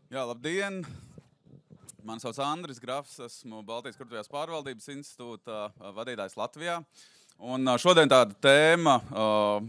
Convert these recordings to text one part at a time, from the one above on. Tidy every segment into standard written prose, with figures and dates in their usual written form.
Jā, labdien! Mani sauc Andris Grafs, esmu Baltijas Korporatīvās pārvaldības institūta vadītājs Latvijā. Un šodien tāda tēma,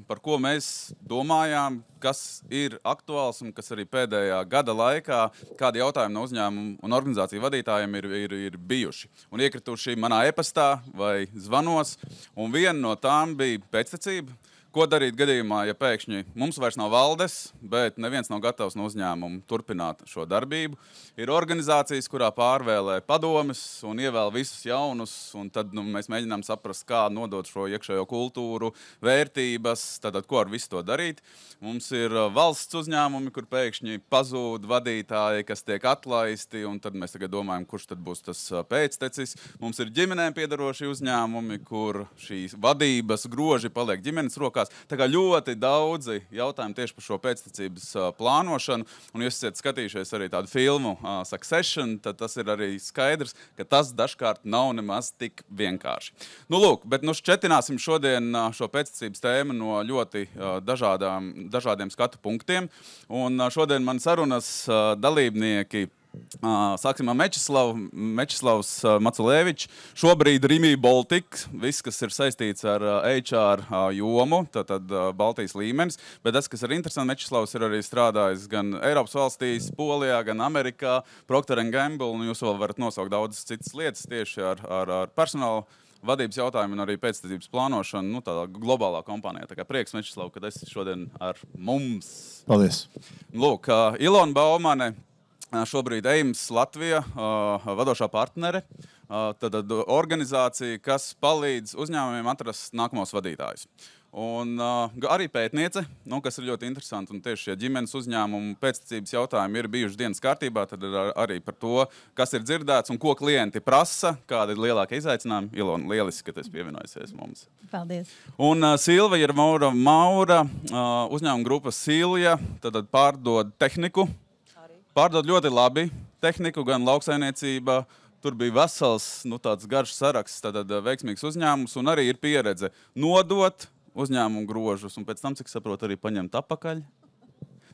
par ko mēs domājām, kas ir aktuāls un kas arī pēdējā gada laikā, kādi jautājumi no uzņēmumu un organizāciju vadītājiem ir bijuši un iekrituši manā e-pastā vai zvanos. Un viena no tām bija pēctecība. Ko darīt gadījumā, ja pēkšņi mums vairs nav valdes, bet neviens nav gatavs no uzņēmuma turpināt šo darbību? Ir organizācijas, kurā pārvēlē padomes un ievēl visus jaunus, un tad mēs mēģinām saprast, kā nodot šo iekšējo kultūru, vērtības, tad ko ar visu to darīt. Mums ir valsts uzņēmumi, kur pēkšņi pazūd vadītāji, kas tiek atlaisti, un tad mēs tagad domājam, kurš tad būs tas pēctecis. Mums ir ģimenēm piedaroši uzņēmumi, kur šīs vadības groži paliek ģimenes rokās. Tā kā ļoti daudzi jautājumi tieši par šo pēctecības plānošanu, un jūs esat skatījušies arī tādu filmu Succession, tad tas ir arī skaidrs, ka tas dažkārt nav nemaz tik vienkārši. Lūk, bet šķetināsim šodien šo pēctecības tēmu no ļoti dažādiem skatu punktiem, un šodien man sarunas dalībnieki. Sāksim ar Mečislavs Maculēvičs, šobrīd Rimi Baltic, viss, kas ir saistīts ar HR jomu, tad Baltijas līmenis, bet tas, kas ir interesanti, Mečislavs ir arī strādājis gan Eiropas valstīs, Polijā, gan Amerikā, Procter & Gamble, un jūs vēl varat nosaukt daudzas citas lietas tieši ar personālu vadības jautājumu un arī pēctecības plānošanu, tādā globālā kompānijā. Tā kā prieks, Mečislav, kad esi šodien ar mums. Paldies. Lūk, Ilona Baumane, šobrīd EIMS Latvija, vadošā partnere, tad organizācija, kas palīdz uzņēmumiem atrast nākamos vadītājus. Un arī pētniece, kas ir ļoti interesanti, un tieši šie ģimenes uzņēmumu pēctecības jautājumi ir bijuši dienas kārtībā, tad ir arī par to, kas ir dzirdēts un ko klienti prasa, kāda ir lielāka izaicinājuma. Ilona, lieliski, ka tu esi pievienojusies mums. Paldies. Un Silva ir Maura, uzņēmuma grupa Silja, tad pārdod tehniku. Pārdod ļoti labi tehniku, gan lauksaimniecība. Tur bija vesels, tāds garš saraksts, tad veiksmīgs uzņēmums, un arī ir pieredze nodot uzņēmumu grožus, un pēc tam, cik saprotu, arī paņemt atpakaļ.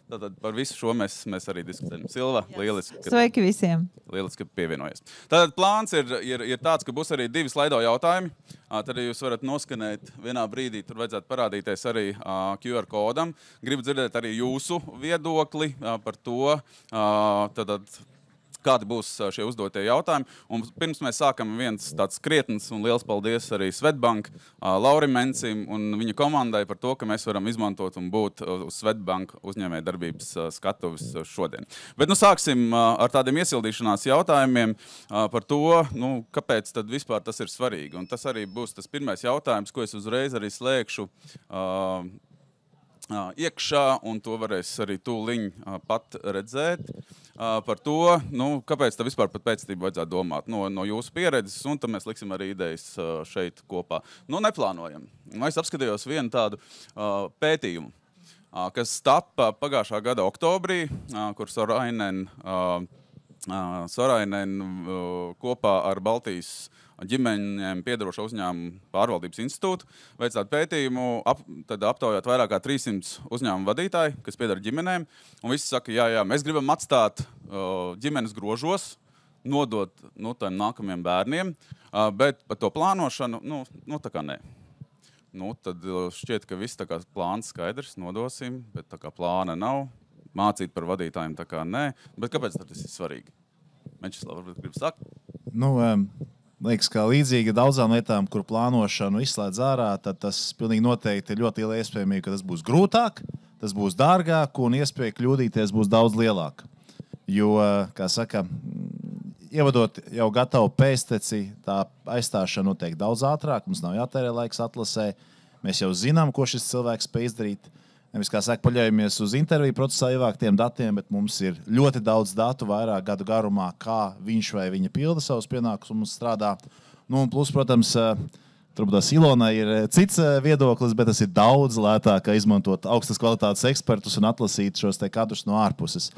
Tātad par visu šo mēs arī diskutējam. Silva, lieliski. Sveiki visiem. Lieliski, ka pievienojies. Tātad plāns ir tāds, ka būs arī 2 slaido jautājumi. Tad jūs varat noskanēt vienā brīdī, tur vajadzētu parādīties arī QR kodam. Gribu dzirdēt arī jūsu viedokli par to, kādi būs šie uzdotie jautājumi. Un pirms mēs sākam, viens tāds krietns un liels paldies arī Swedbank Laurim Mencim un viņa komandai par to, ka mēs varam izmantot un būt uz Swedbank uzņēmējdarbības skatuves šodien. Bet sāksim ar tādiem iesildīšanās jautājumiem par to, kāpēc tad vispār tas ir svarīgi. Un tas arī būs tas pirmais jautājums, ko es uzreiz arī slēgšu iekšā, un to varēs arī tūliņ pat redzēt. Par to, kāpēc tā vispār pat pēctetību vajadzētu domāt no jūsu pieredzes, un tad mēs liksim arī idejas šeit kopā. Neplānojam. Es apskatījos vienu tādu pētījumu, kas tappa pagājušā gada oktobrī, kur Sorainen kopā ar Baltijas ģimeņiem piedarošo uzņēmumu pārvaldības institūtu veic tādu pētījumu, tad aptaujāt vairāk kā 300 uzņēmumu vadītāji, kas piedara ģimenēm, un visi saka, jā, mēs gribam atstāt ģimenes grožos, nodot tiem nākamajiem bērniem, bet par to plānošanu, tā kā nē. Tad šķiet, ka viss tā kā plāns skaidrs, nodosim, bet tā kā plāna nav, mācīt par vadītājiem tā kā nē, bet kāpēc tas ir svarīgi? Mečislav, varbūt gribu sakt? Liekas, ka līdzīgi daudzām lietām, kur plānošanu izslēdz ārā, tad tas pilnīgi noteikti ir ļoti liela iespējamība, ka tas būs grūtāk, tas būs dārgāk un iespēja kļūdīties būs daudz lielāka. Jo, kā saka, ievadot jau gatavu pēcteci, tā aizstāšana notiek daudz ātrāk, mums nav jātērē laiks atlasē, mēs jau zinām, ko šis cilvēks spēj izdarīt. Nevis, kā saka, paļaujamies uz interviju procesā ievāktiem datiem, bet mums ir ļoti daudz datu vairāk gadu garumā, kā viņš vai viņa pilda savus pienākumus un strādā. Un plus, protams, turbūt Ilonai ir cits viedoklis, bet tas ir daudz lētāk izmantot augstas kvalitātes ekspertus un atlasīt šos te kadrus no ārpuses.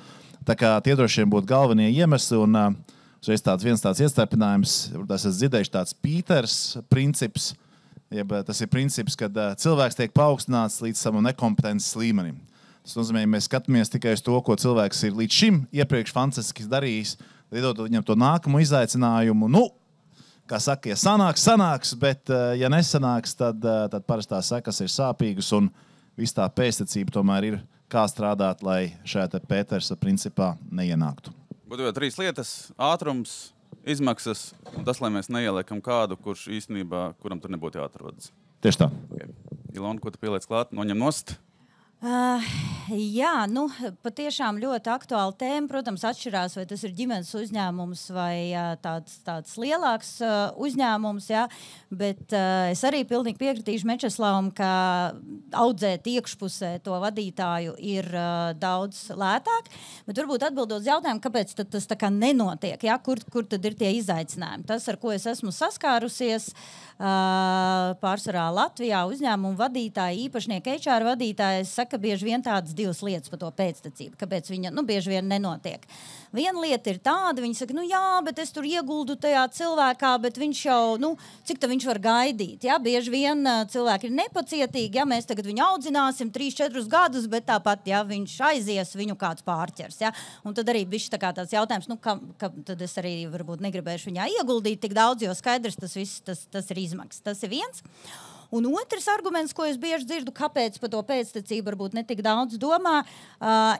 Tā kā tie droši vien būtu galvenie iemesli un viens tāds iestarpinājums, tas es dzirdējuši tāds Pīters princips, tas ir princips, kad cilvēks tiek paaugstināts līdz savam nekompetences līmenim. Tas nozīmē, mēs skatāmies tikai uz to, ko cilvēks ir līdz šim iepriekš fantastiski darījis, lidot viņam to nākamo izaicinājumu. Nu, kā saka, ja sanāks, bet ja nesanāks, tad parastā sekas ir sāpīgas un viss tā pēctecība tomēr ir kā strādāt, lai šajā te Pētersa principā neienāktu. Būtu jau 3 lietas - ātrums, izmaksas un tas, lai mēs neieliekam kādu, kuram tur nebūtu jāatrodas. Tieši tā. Okay. Ilona, ko tu pieliec klāt? Noņem nost? Jā, patiešām ļoti aktuāla tēma. Protams, atšķirās, vai tas ir ģimenes uzņēmums vai tāds lielāks uzņēmums. Jā. Bet es arī pilnīgi piekritīšu Mečeslavam, ka audzēt iekšpusē to vadītāju ir daudz lētāk. Bet varbūt atbildot uz jautājumu, kāpēc tas tā kā nenotiek, jā? Kur tad ir tie izaicinājumi. Tas, ar ko es esmu saskārusies, pārsvarā Latvijā uzņēmumu vadītāji, īpašnieki HR vadītāji, saka bieži vien tādas 2 lietas par to pēctecību, kāpēc viņa bieži vien nenotiek. Viena lieta ir tāda, viņi saka, jā, bet es tur ieguldu tajā cilvēkā, bet viņš jau, cik tā viņš var gaidīt. Ja? Bieži vien cilvēki ir nepacietīgi, ja mēs tagad viņu audzināsim 3-4 gadus, bet tāpat, ja viņš aizies, viņu kāds pārķers. Ja? Un tad arī bišķi tā kā tāds jautājums, ka tad es arī varbūt negribēšu viņā ieguldīt tik daudz, jo skaidrs tas viss, tas ir izmaksas. Tas ir viens. Un otrs arguments, ko es bieži dzirdu, kāpēc par to pēctecību varbūt ne tik daudz domā,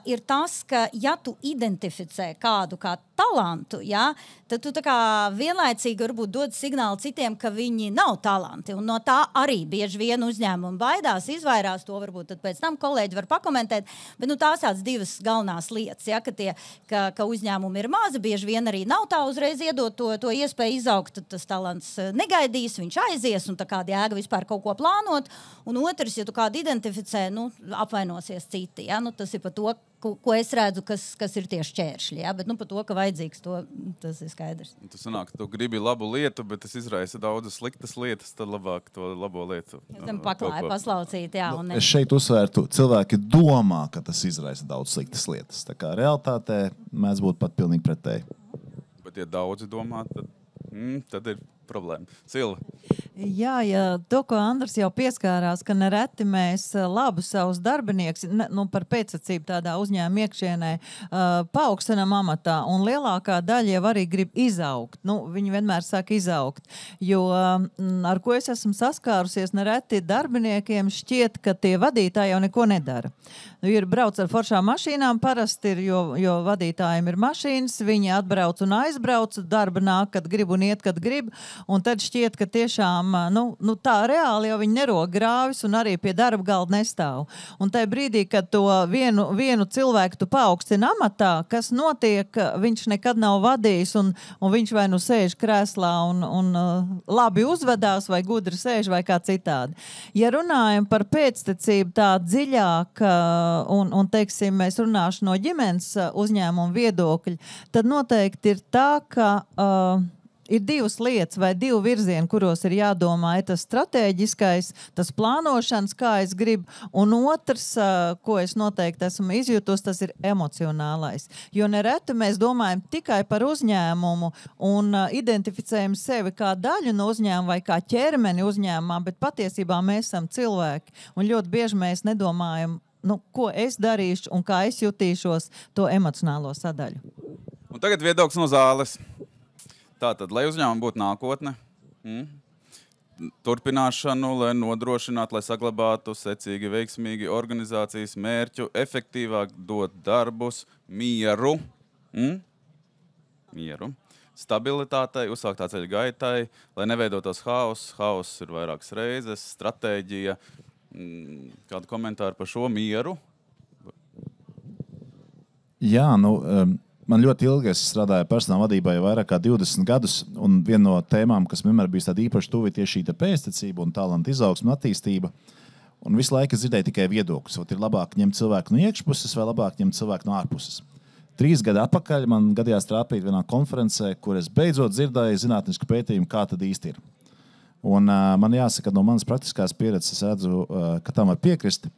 ir tas, ka ja tu identificē kādu kā talantu, ja, tad tu tā kā vienlaicīgi varbūt dod signālu citiem, ka viņi nav talanti. Un no tā arī bieži vien uzņēmumi baidās, izvairās, to varbūt tad pēc tam kolēģi var pakomentēt, bet tās tāds 2 galvenās lietas, ja, ka uzņēmumi ir mazi, bieži vien arī nav tā uzreiz iedot to iespēju izaugt, tad tas talants negaidīs, viņš aizies un tā kāda jēga vispār kaut ko plānot. Un otrs, ja tu kādu identificē, apvainosies citi, ja, tas ir par to, ko es redzu, kas ir tieši šķēršļi, ja? Bet par to, ka vajadzīgs tas ir skaidrs. Tu sanāk, tu gribi labu lietu, bet tas izraisa daudzas sliktas lietas, tad labāk to labo lietu. Es tam paklāju, paslaucīt, jā. Es šeit uzsvērtu, cilvēki domā, ka tas izraisa daudz sliktas lietas. Tā kā realitātē mēs būtu pat pilnīgi pretēji. Bet ja daudzi domā, tad ir problēma. Silva. Jā, to, ko Andris jau pieskārās, ka nereti mēs labu savus darbinieks, par pēctecību tādā uzņēmuma iekšienē paaugstinam amatā, un lielākā daļa jau arī grib izaugt. Viņi vienmēr saka izaugt, jo ar ko es esmu saskārusies, nereti darbiniekiem šķiet, ka tie vadītāji jau neko nedara. Ir brauc ar foršām mašīnām, parasti ir, jo vadītājiem ir mašīnas, viņi atbrauc un aizbrauc, darba nāk, kad grib un iet, kad grib, un tad šķiet, ka tiešām tā reāli jau viņi nerok grāvis un arī pie darba galda nestāv. Un tajā brīdī, kad to vienu cilvēku tu paaugstina amatā, kas notiek, viņš nekad nav vadījis un viņš vai sēž krēslā un labi uzvedās vai gudri sēž vai kā citādi. Ja runājam par pēctecību tā dziļāk un teiksim, mēs runāšu no ģimenes uzņēmuma viedokļa, tad noteikti ir tā, ka ir 2 lietas vai 2 virzieni, kuros ir jādomā. Ir tas strateģiskais, tas plānošanas, kā es gribu, un otrs, ko es noteikti esmu izjutus, tas ir emocionālais. Jo nereti mēs domājam tikai par uzņēmumu un identificējam sevi kā daļu no uzņēmuma vai kā ķermeni uzņēmumā, bet patiesībā mēs esam cilvēki. Un ļoti bieži mēs nedomājam, ko es darīšu un kā es jutīšos to emocionālo sadaļu. Un tagad viedoklis no zāles. Tātad, lai uzņēmumi būtu nākotne, turpināšanu, lai nodrošinātu, lai saglabātu secīgi, veiksmīgi organizācijas mērķu, efektīvāk dot darbus, mieru, stabilitātei, uzsāktā ceļa gaitai, lai neveidotos haoss. Haoss ir vairākas reizes, stratēģija. Kādu komentāru par šo mieru? Jā, man ļoti ilgi strādāju personāla vadībā jau vairāk kā 20 gadus, un viena no tēmām, kas vienmēr bija tāda īpaši tuvi, tieši šī pēctecība un talanta izaugsme un attīstība. Un visu laiku es dzirdēju tikai viedokļus. Ir labāk ņemt cilvēku no iekšpuses vai labāk ņemt cilvēku no ārpuses. 3 gadi atpakaļ man gadījās trāpīt vienā konferencē, kur es beidzot dzirdēju zinātnisku pētījumu, kā tad īsti ir. Un man jāsaka, no manas praktiskās pieredzes es redzu, ka tam var piekrist.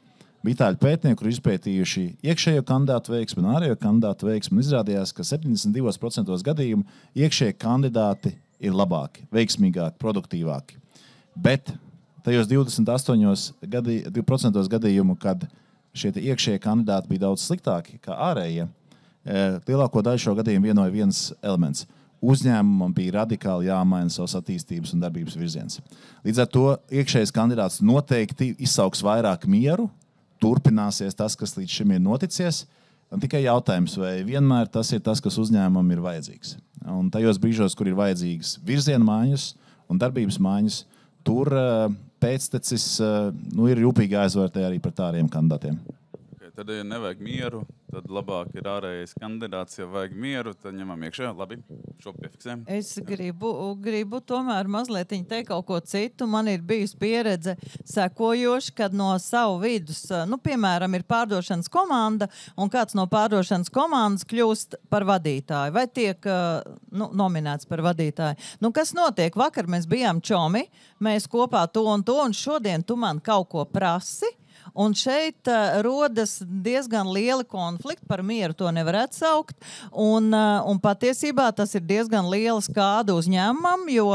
Bija itāļu pētnieki, kuri izpētījuši iekšējo kandidātu veiksmi un ārējo kandidātu veiksmi. Izrādījās, ka 72% gadījumu iekšējie kandidāti ir labāki, veiksmīgāki, produktīvāki. Bet tajos 28% gadījumu, kad šie iekšējie kandidāti bija daudz sliktāki kā ārējie, lielāko daļu šo gadījumu vienoja viens elements. Uzņēmumam bija radikāli jāmaina savas attīstības un darbības virziens. Līdz ar to iekšējais kandidāts noteikti izsauks vairāk mieru, turpināsies tas, kas līdz šim ir noticies. Un tikai jautājums, vai vienmēr tas ir tas, kas uzņēmumam ir vajadzīgs. Un tajos brīžos, kur ir vajadzīgas virziena maiņas un darbības maiņas, tur pēctecis ir rūpīgi jāizvērtē arī pret ārējiem kandidātiem. Tad, ja nevajag mieru, tad labāk ir ārējais kandidāts. Ja vajag mieru, tad ņemam iekšā. Labi, šo piefiksējam. Es gribu tomēr mazliet teikt kaut ko citu. Man ir bijusi pieredze sekojoši, kad no savu vidus, piemēram, ir pārdošanas komanda, un kāds no pārdošanas komandas kļūst par vadītāju, vai tiek nominēts par vadītāju. Kas notiek? Vakar mēs bijām čomi, mēs kopā to, un šodien tu man kaut ko prasi. Un šeit rodas diezgan lieli konflikti, par mieru to nevarētu saukt, un patiesībā tas ir diezgan liela skāda uzņēmumam, jo,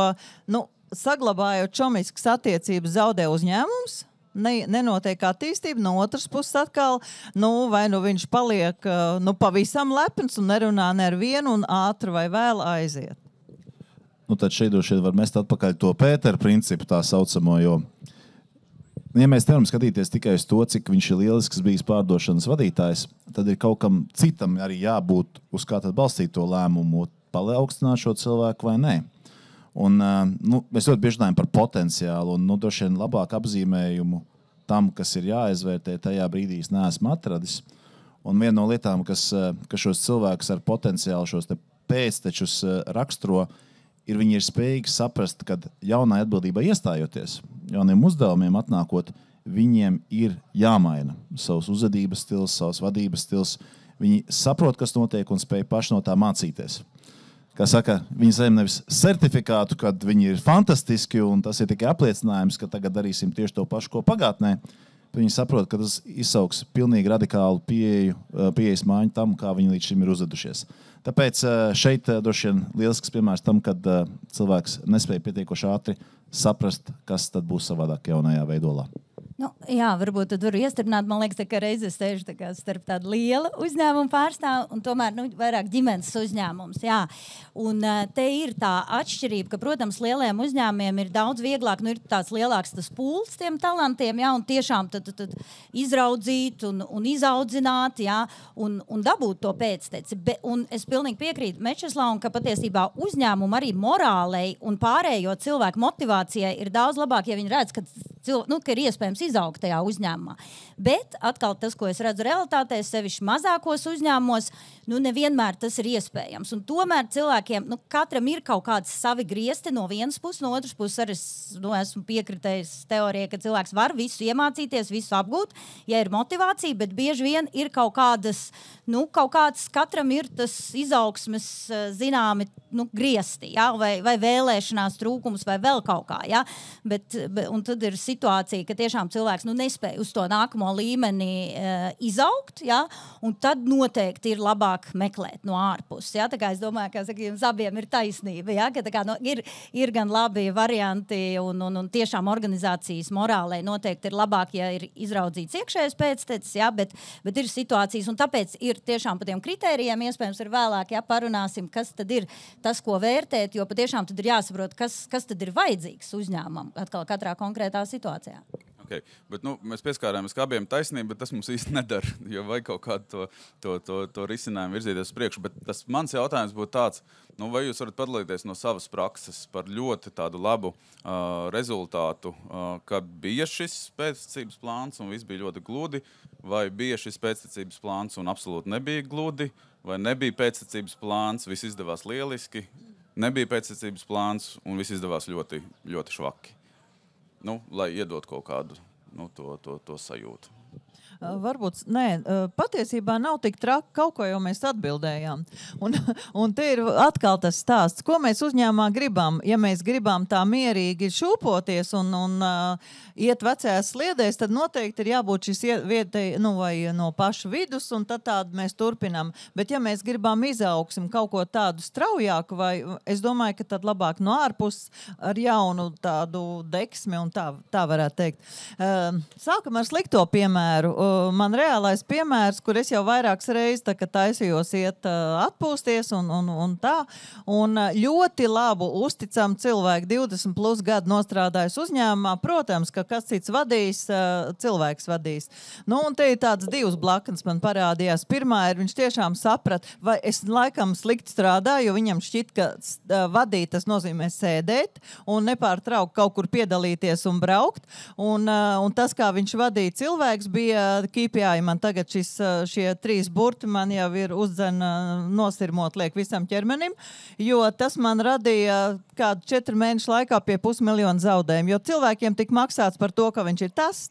saglabājot čomiskas attiecības zaudē uzņēmums, nenotiek attīstība, no otras puses atkal, vai viņš paliek pavisam lepns un nerunā ne ar vienu un ātri vai vēl aiziet. Tad šeit var mest atpakaļ to Pētera principu tā saucamo, jo ja mēs nevaram skatīties tikai uz to, cik viņš ir lielisks bijis pārdošanas vadītājs, tad ir kaut kam citam arī jābūt, uz kā tad balstīt to lēmumu, paliekstināt šo cilvēku vai nē. Un, mēs ļoti bieži runājam par potenciālu un droši vien labāku apzīmējumu tam, kas ir jāizvērtē, tajā brīdī es neesmu atradis. Un viena no lietām, kas šos cilvēkus ar potenciālu, šos te pēctečus raksturo, ir viņi ir spējīgi saprast, kad jaunai atbildībai iestājoties, jauniem uzdevumiem atnākot, viņiem ir jāmaina savs uzvedības stils, savs vadības stils. Viņi saprot, kas notiek un spēj paši no tā mācīties. Kā saka, viņi saņem nevis certifikātu, kad viņi ir fantastiski un tas ir tikai apliecinājums, ka tagad darīsim tieši to pašu, ko pagātnē. Viņi saprot, ka tas izsauks pilnīgi radikālu pieejas maiņu tam, kā viņi līdz šim ir uzvedušies. Tāpēc šeit droši vien lielisks piemērs tam, kad cilvēks nespēja pietiekoši ātri saprast, kas tad būs savādāk jaunajā veidolā. Jā, varbūt tad varu iestrādāt. Man liekas, ka reizes sēžu starp tādu lielu uzņēmumu pārstāvu un tomēr vairāk ģimenes uzņēmums. Jā. Un te ir tā atšķirība, ka, protams, lieliem uzņēmumiem ir daudz vieglāk, ir tāds lielāks tas pūls tiem talantiem, jā, un tiešām tad izraudzīt un izaudzināt, jā, un dabūt to pēcteci. Un es pilnīgi piekrītu Mečeslavam, ka patiesībā uzņēmumu arī morālei un pārējo cilvēku motivācijai ir daudz labāk, ja viņi redz, ka ir iespējams izaugt tajā uzņēmumā. Bet atkal tas, ko es redzu realitātē, sevišķi mazākos uzņēmumos, nevienmēr tas ir iespējams. Un tomēr cilvēkiem, katram ir kaut kāds savi griesti no vienas puses, no otras puses arī esmu piekritējis teorijai, ka cilvēks var visu iemācīties, visu apgūt, ja ir motivācija, bet bieži vien ir kaut kādas, katram ir tas izaugsmes zināmi griesti, ja? vai vēlēšanās trūkums, vai vēl kaut kā. Ja? Un tad ir situācija, ka tiešām cilvēks nespēja uz to nākamo līmeni izaugt, ja? Un tad noteikti ir labāk meklēt no ārpuses. Ja? Tā kā es domāju, ka jums abiem ir taisnība. Ja? Ka, ir gan labi varianti un tiešām organizācijas morālei noteikti ir labāk, ja ir izraudzīts iekšējais pēctecis, ja? Bet ir situācijas, un tāpēc ir tiešām par tiem kritērijiem iespējams ir vēlāk, ja parunāsim, kas tad ir tas, ko vērtēt, jo patiešām tad ir jāsaprot, kas tad ir vajadzīgs uzņēmumam atkal katrā konkrētā situācijā. Okay. Bet, mēs pieskārāmies kā abiem taisnību, bet tas mums īsti nedara, jo vajag kaut kādu to risinājumu virzīties uz priekšu. Bet tas mans jautājums būtu tāds, vai jūs varat padalīties no savas prakses par ļoti tādu labu rezultātu, kad bija šis pēctecības plāns un viss bija ļoti gludi, vai bija šis pēctecības plāns un absolūti nebija gludi, vai nebija pēctecības plāns, viss izdevās lieliski, nebija pēctecības plāns un viss izdevās ļoti, ļoti švaki. Lai iedot kaut kādu to sajūtu. Varbūt, patiesībā nav tik traki, kaut ko jau mēs atbildējām. Un te ir atkal tas stāsts, ko mēs uzņēmumā gribam. Ja mēs gribam tā mierīgi šūpoties un iet vecajās sliedēs, tad noteikti ir jābūt šis vai no paša vidus, un tad tādu mēs turpinām. Bet ja mēs gribam izaugsmi kaut ko tādu straujāku, vai es domāju, ka tad labāk no ārpuses ar jaunu tādu deksmi, un tā varētu teikt. Sākam ar slikto piemēru. man reālais piemērs, kur es jau vairākas reizes taisījos iet atpūsties un tā. Un ļoti labu, uzticam cilvēku 20 plus gadu nostrādājis uzņēmumā. Protams, ka kas cits vadīs, cilvēks vadīs. Nu, un te ir tāds divas blaknes man parādījās. Pirmā ir, viņš tiešām saprat, vai es laikam slikti strādāju, jo viņam šķiet, ka vadīt tas nozīmē sēdēt un nepārtraukt kaut kur piedalīties un braukt. Un tas, kā viņš vadīja cilvēks, bija KPI. Man tagad šie 3 burti man jau ir nosirmot liek visam ķermenim, jo tas man radīja kādu 4 mēnešu laikā pie 500 000 zaudējumu. Jo cilvēkiem tik maksāts par to, ka viņš ir tas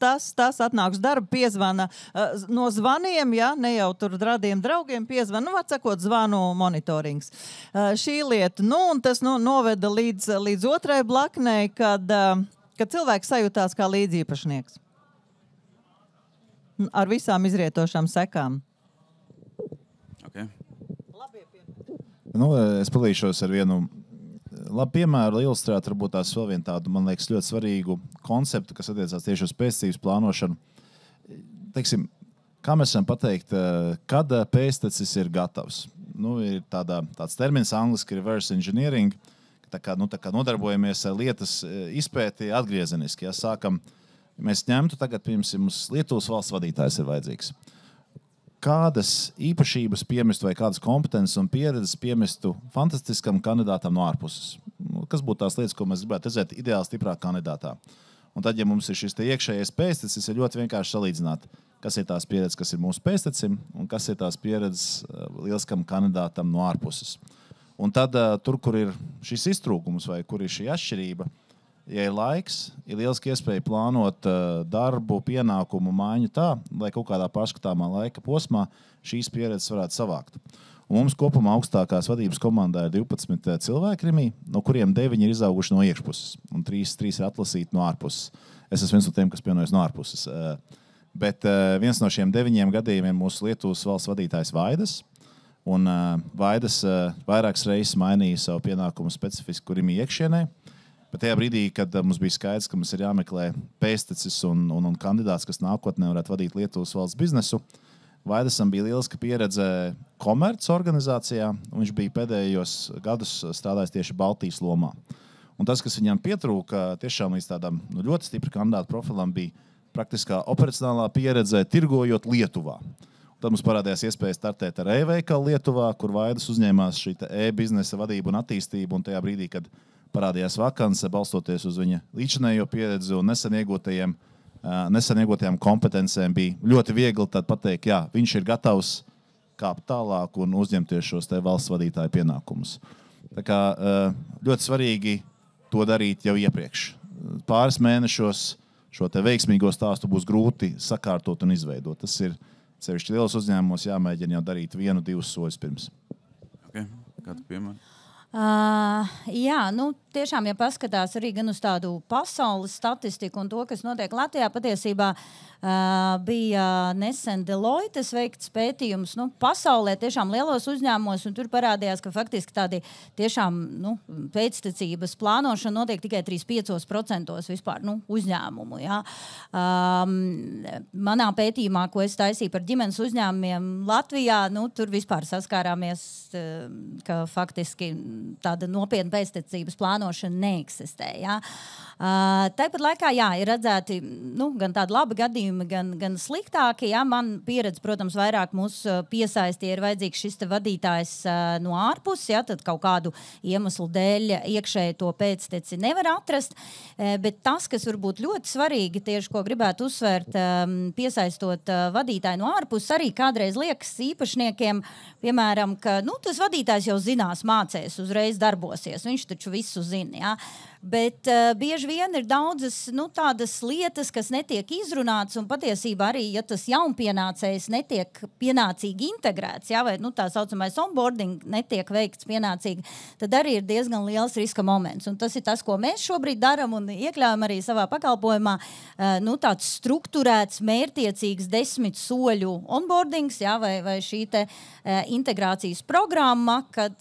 atnāks darbu, piezvana no zvaniem, ja, ne jau tur radiem draugiem piezvana, nu, atsakot zvanu monitorings. Šī lieta, un tas noveda līdz otrai blaknei, kad cilvēks sajūtās kā līdzīpašnieks. Ar visām izrietošām sekām. Okay. Es palīšos ar vienu labu piemēru, lai ilustrētu varbūt tās vēl vienu tādu, man liekas, ļoti svarīgu konceptu, kas attiecās tieši uz pēctecības plānošanu. Teiksim, kā mēs varam pateikt, kad pēctecis ir gatavs? Ir tāds termins angliski reverse engineering, tā kā nodarbojamies ar lietas izpēti atgriezeniski. Ja sākam, mēs ņemtu tagad, piemēram, mums Lietuvas valsts vadītājs ir vajadzīgs. Kādas īpašības piemestu vai kādas kompetences un pieredzes piemestu fantastiskam kandidātam no ārpuses? Kas būtu tās lietas, ko mēs gribētu redzēt ideāli stiprā kandidātā? Un tad, ja mums ir šis iekšējais pēctecis, ir ļoti vienkārši salīdzināt, kas ir tās pieredzes, kas ir mūsu pēctecim, un kas ir tās pieredzes lieliskam kandidātam no ārpuses. Un tad, tur, kur ir šis iztrūkums vai kur ir šī atšķirība, ja ir laiks, ir lieliski iespēja plānot darbu, pienākumu maiņu tā, lai kaut kādā pārskatāmā laika posmā šīs pieredzes varētu savākt. Un mums kopumā augstākās vadības komandā ir 12 cilvēki Rimī, no kuriem 9 ir izauguši no iekšpuses, un 3 ir atlasīti no ārpuses. Es esmu viens no tiem, kas pienojas no ārpuses. Bet viens no šiem 9 gadījumiem ir mūsu Lietuvas valsts vadītājs Vaidas. Un Vaidas vairākas reizes mainīja savu pienākumu specifisku Rimī iekšienē. Bet tajā brīdī, kad mums bija skaidrs, ka mums ir jāmeklē pēctecis un kandidāts, kas nākotnē varētu vadīt Lietuvas valsts biznesu, Vaidasam bija lieliska pieredze komerces organizācijā, un viņš bija pēdējos gadus strādājis tieši Baltijas lomā. Un tas, kas viņam pietrūka tiešām līdz tādam ļoti stipra kandidāta profilam, bija praktiskā operacionālā pieredze tirgojot Lietuvā. Tad mums parādījās iespēja startēt ar e-veikalu Lietuvā, kur Vaidas uzņēmās šī e-biznesa vadību un attīstību, un tajā brīdī, kad parādījās vakance, balstoties uz viņa līdzinējo pieredzi un nesen iegūtajām kompetencēm, bija ļoti viegli tad pateikt, jā, viņš ir gatavs kāpt tālāk un uzņemties šos te valsts vadītāju pienākumus. Tā kā ļoti svarīgi to darīt jau iepriekš. Pāris mēnešos šo te veiksmīgo stāstu būs grūti sakārtot un izveidot. Tas ir sevišķi lielos uzņēmumos jāmēģina jau darīt 1-2 soļus pirms. Okay. Kādu piemēru? Jā, tiešām, ja paskatās arī gan uz tādu pasaules statistiku un to, kas notiek Latvijā, patiesībā bija nesen Deloittes veikts pētījums pasaulē, tiešām lielos uzņēmumos, un tur parādījās, ka faktiski tādi tiešām pēctecības plānošana notiek tikai 3-5% vispār uzņēmumu. Ja. Manā pētījumā, ko es taisīju par ģimenes uzņēmumiem Latvijā, tur vispār saskārāmies, ka faktiski tāda nopietna pēctecības plānošana neeksistē. Ja. Tāpat laikā, jā, ir redzēti gan tādi labi gadījumi, gan sliktāki. Ja. Man pieredze, protams, vairāk mūs piesaistīja, ir vajadzīgs šis te vadītājs no ārpuses, ja, tad kaut kādu iemeslu dēļ iekšēji to pēcteci nevar atrast. Bet tas, kas varbūt ļoti svarīgi, tieši ko gribētu uzsvērt, piesaistot vadītāju no ārpuses, arī kādreiz liekas īpašniekiem, piemēram, ka tas vadītājs jau zinās, mācēs, uzreiz darbosies. Viņš taču visu zina. Ja. Bet bieži vien ir daudzas tādas lietas, kas netiek izrunātas, un patiesībā arī, ja tas jaunpienācējs netiek pienācīgi integrēts, ja, vai tā saucamais onboarding netiek veikts pienācīgi, tad arī ir diezgan liels riska moments. Un tas ir tas, ko mēs šobrīd daram un iekļaujam arī savā pakalpojumā, tāds strukturēts, mērķtiecīgs 10 soļu onboardings, ja, vai šī te integrācijas programma, kad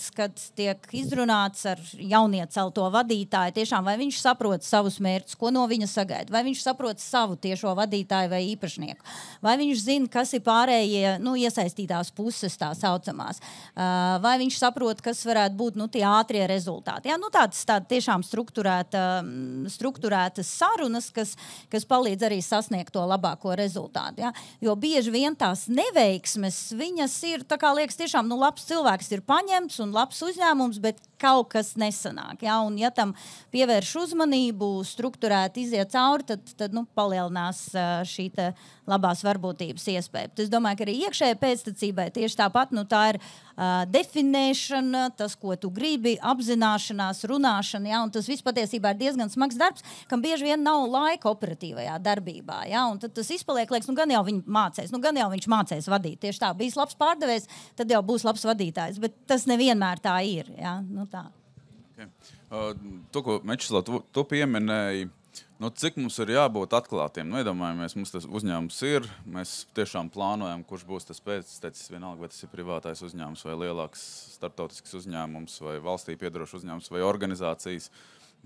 tiek izrunāts ar jauniecelto to vadītāju tiešām, vai viņš saprot savus mērķus, ko no viņa sagaida, vai viņš saprot savu tiešo vadītāju vai īpašnieku, vai viņš zina, kas ir pārējie iesaistītās puses tā saucamās, vai viņš saprot, kas varētu būt tie ātrie rezultāti. Jā, tādas tiešām strukturētas sarunas, kas palīdz arī sasniegt to labāko rezultātu. Jā. Jo bieži vien tās neveiksmes, viņas ir, tā kā liekas, tiešām labs cilvēks ir paņemts un labs uzņēmums, bet kaut kas nesanāk. Ja? Un ja tam pievērš uzmanību, strukturēti iziet cauri, tad palielinās šī labās varbūtības iespēja. Bet es domāju, ka arī iekšējai pēctecībai tieši tāpat, tā ir definēšana, tas, ko tu gribi, apzināšanās, runāšana, ja? Un tas viss patiesībā ir diezgan smags darbs, kam bieži vien nav laika operatīvajā darbībā. Ja? Un tad tas izpaliek, liekas, gan jau viņš mācēs vadīt. Tieši tā, bijis labs pārdevējs, tad jau būs labs vadītājs, bet tas nevienmēr tā ir. Ja? Tā. Okay. To, ko Mečislau, tu pieminēji, cik mums ir jābūt atklātiem? Iedomājamies, mums tas uzņēmums ir, mēs tiešām plānojam, kurš būs tas pēctecis, vienalga, vai tas ir privātais uzņēmums, vai lielāks starptautisks uzņēmums, vai valstī piedarošs uzņēmums, vai organizācijas.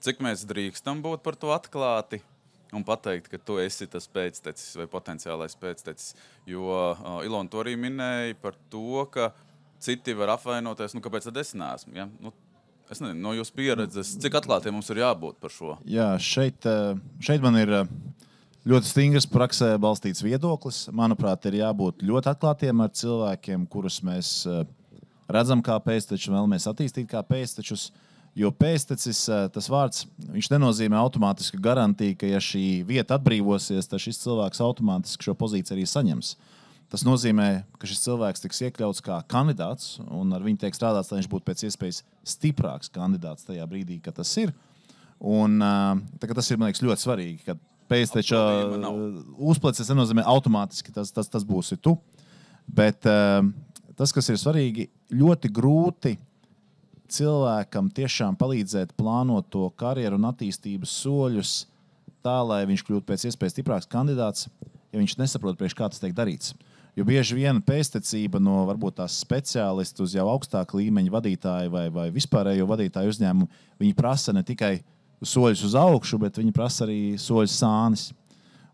Cik mēs drīkstam būt par to atklāti un pateikt, ka tu esi tas pēctecis vai potenciālais pēctecis? Jo Ilona to arī minēja par to, ka citi var apvainoties, kāpēc tad es neesmu? Ja? Es nezinu, no jūsu pieredzes, cik atklātiem mums ir jābūt par šo? Jā, šeit man ir ļoti stingrs praksē balstīts viedoklis. Manuprāt, ir jābūt ļoti atklātiem ar cilvēkiem, kurus mēs redzam kā pēctečus, vēlamies attīstīt kā pēctečus. Jo pēctecis, tas vārds, viņš nenozīmē automātiski garantiju, ka ja šī vieta atbrīvosies, tad šis cilvēks automātiski šo pozīciju arī saņems. Tas nozīmē, ka šis cilvēks tiks iekļauts kā kandidāts, un ar viņu tiek strādāts, lai viņš būtu pēc iespējas stiprāks kandidāts tajā brīdī, kad tas ir. Un tas ir, man liekas, ļoti svarīgi, ka pēcteča uzpleces nenozīmē automātiski, tas būsi tu. Bet tas, kas ir svarīgi, ļoti grūti cilvēkam tiešām palīdzēt plānot to karjeru un attīstības soļus tā, lai viņš kļūtu pēc iespējas stiprāks kandidāts, ja viņš nesaprot, priekš kā tas tiek darīts. Jo bieži vien pēctecība no varbūt tās speciālistu uz jau augstāku līmeņa vadītāju vai vispārējo vadītāju uzņēmumu, viņi prasa ne tikai soļus uz augšu, bet viņi prasa arī soļus sānis.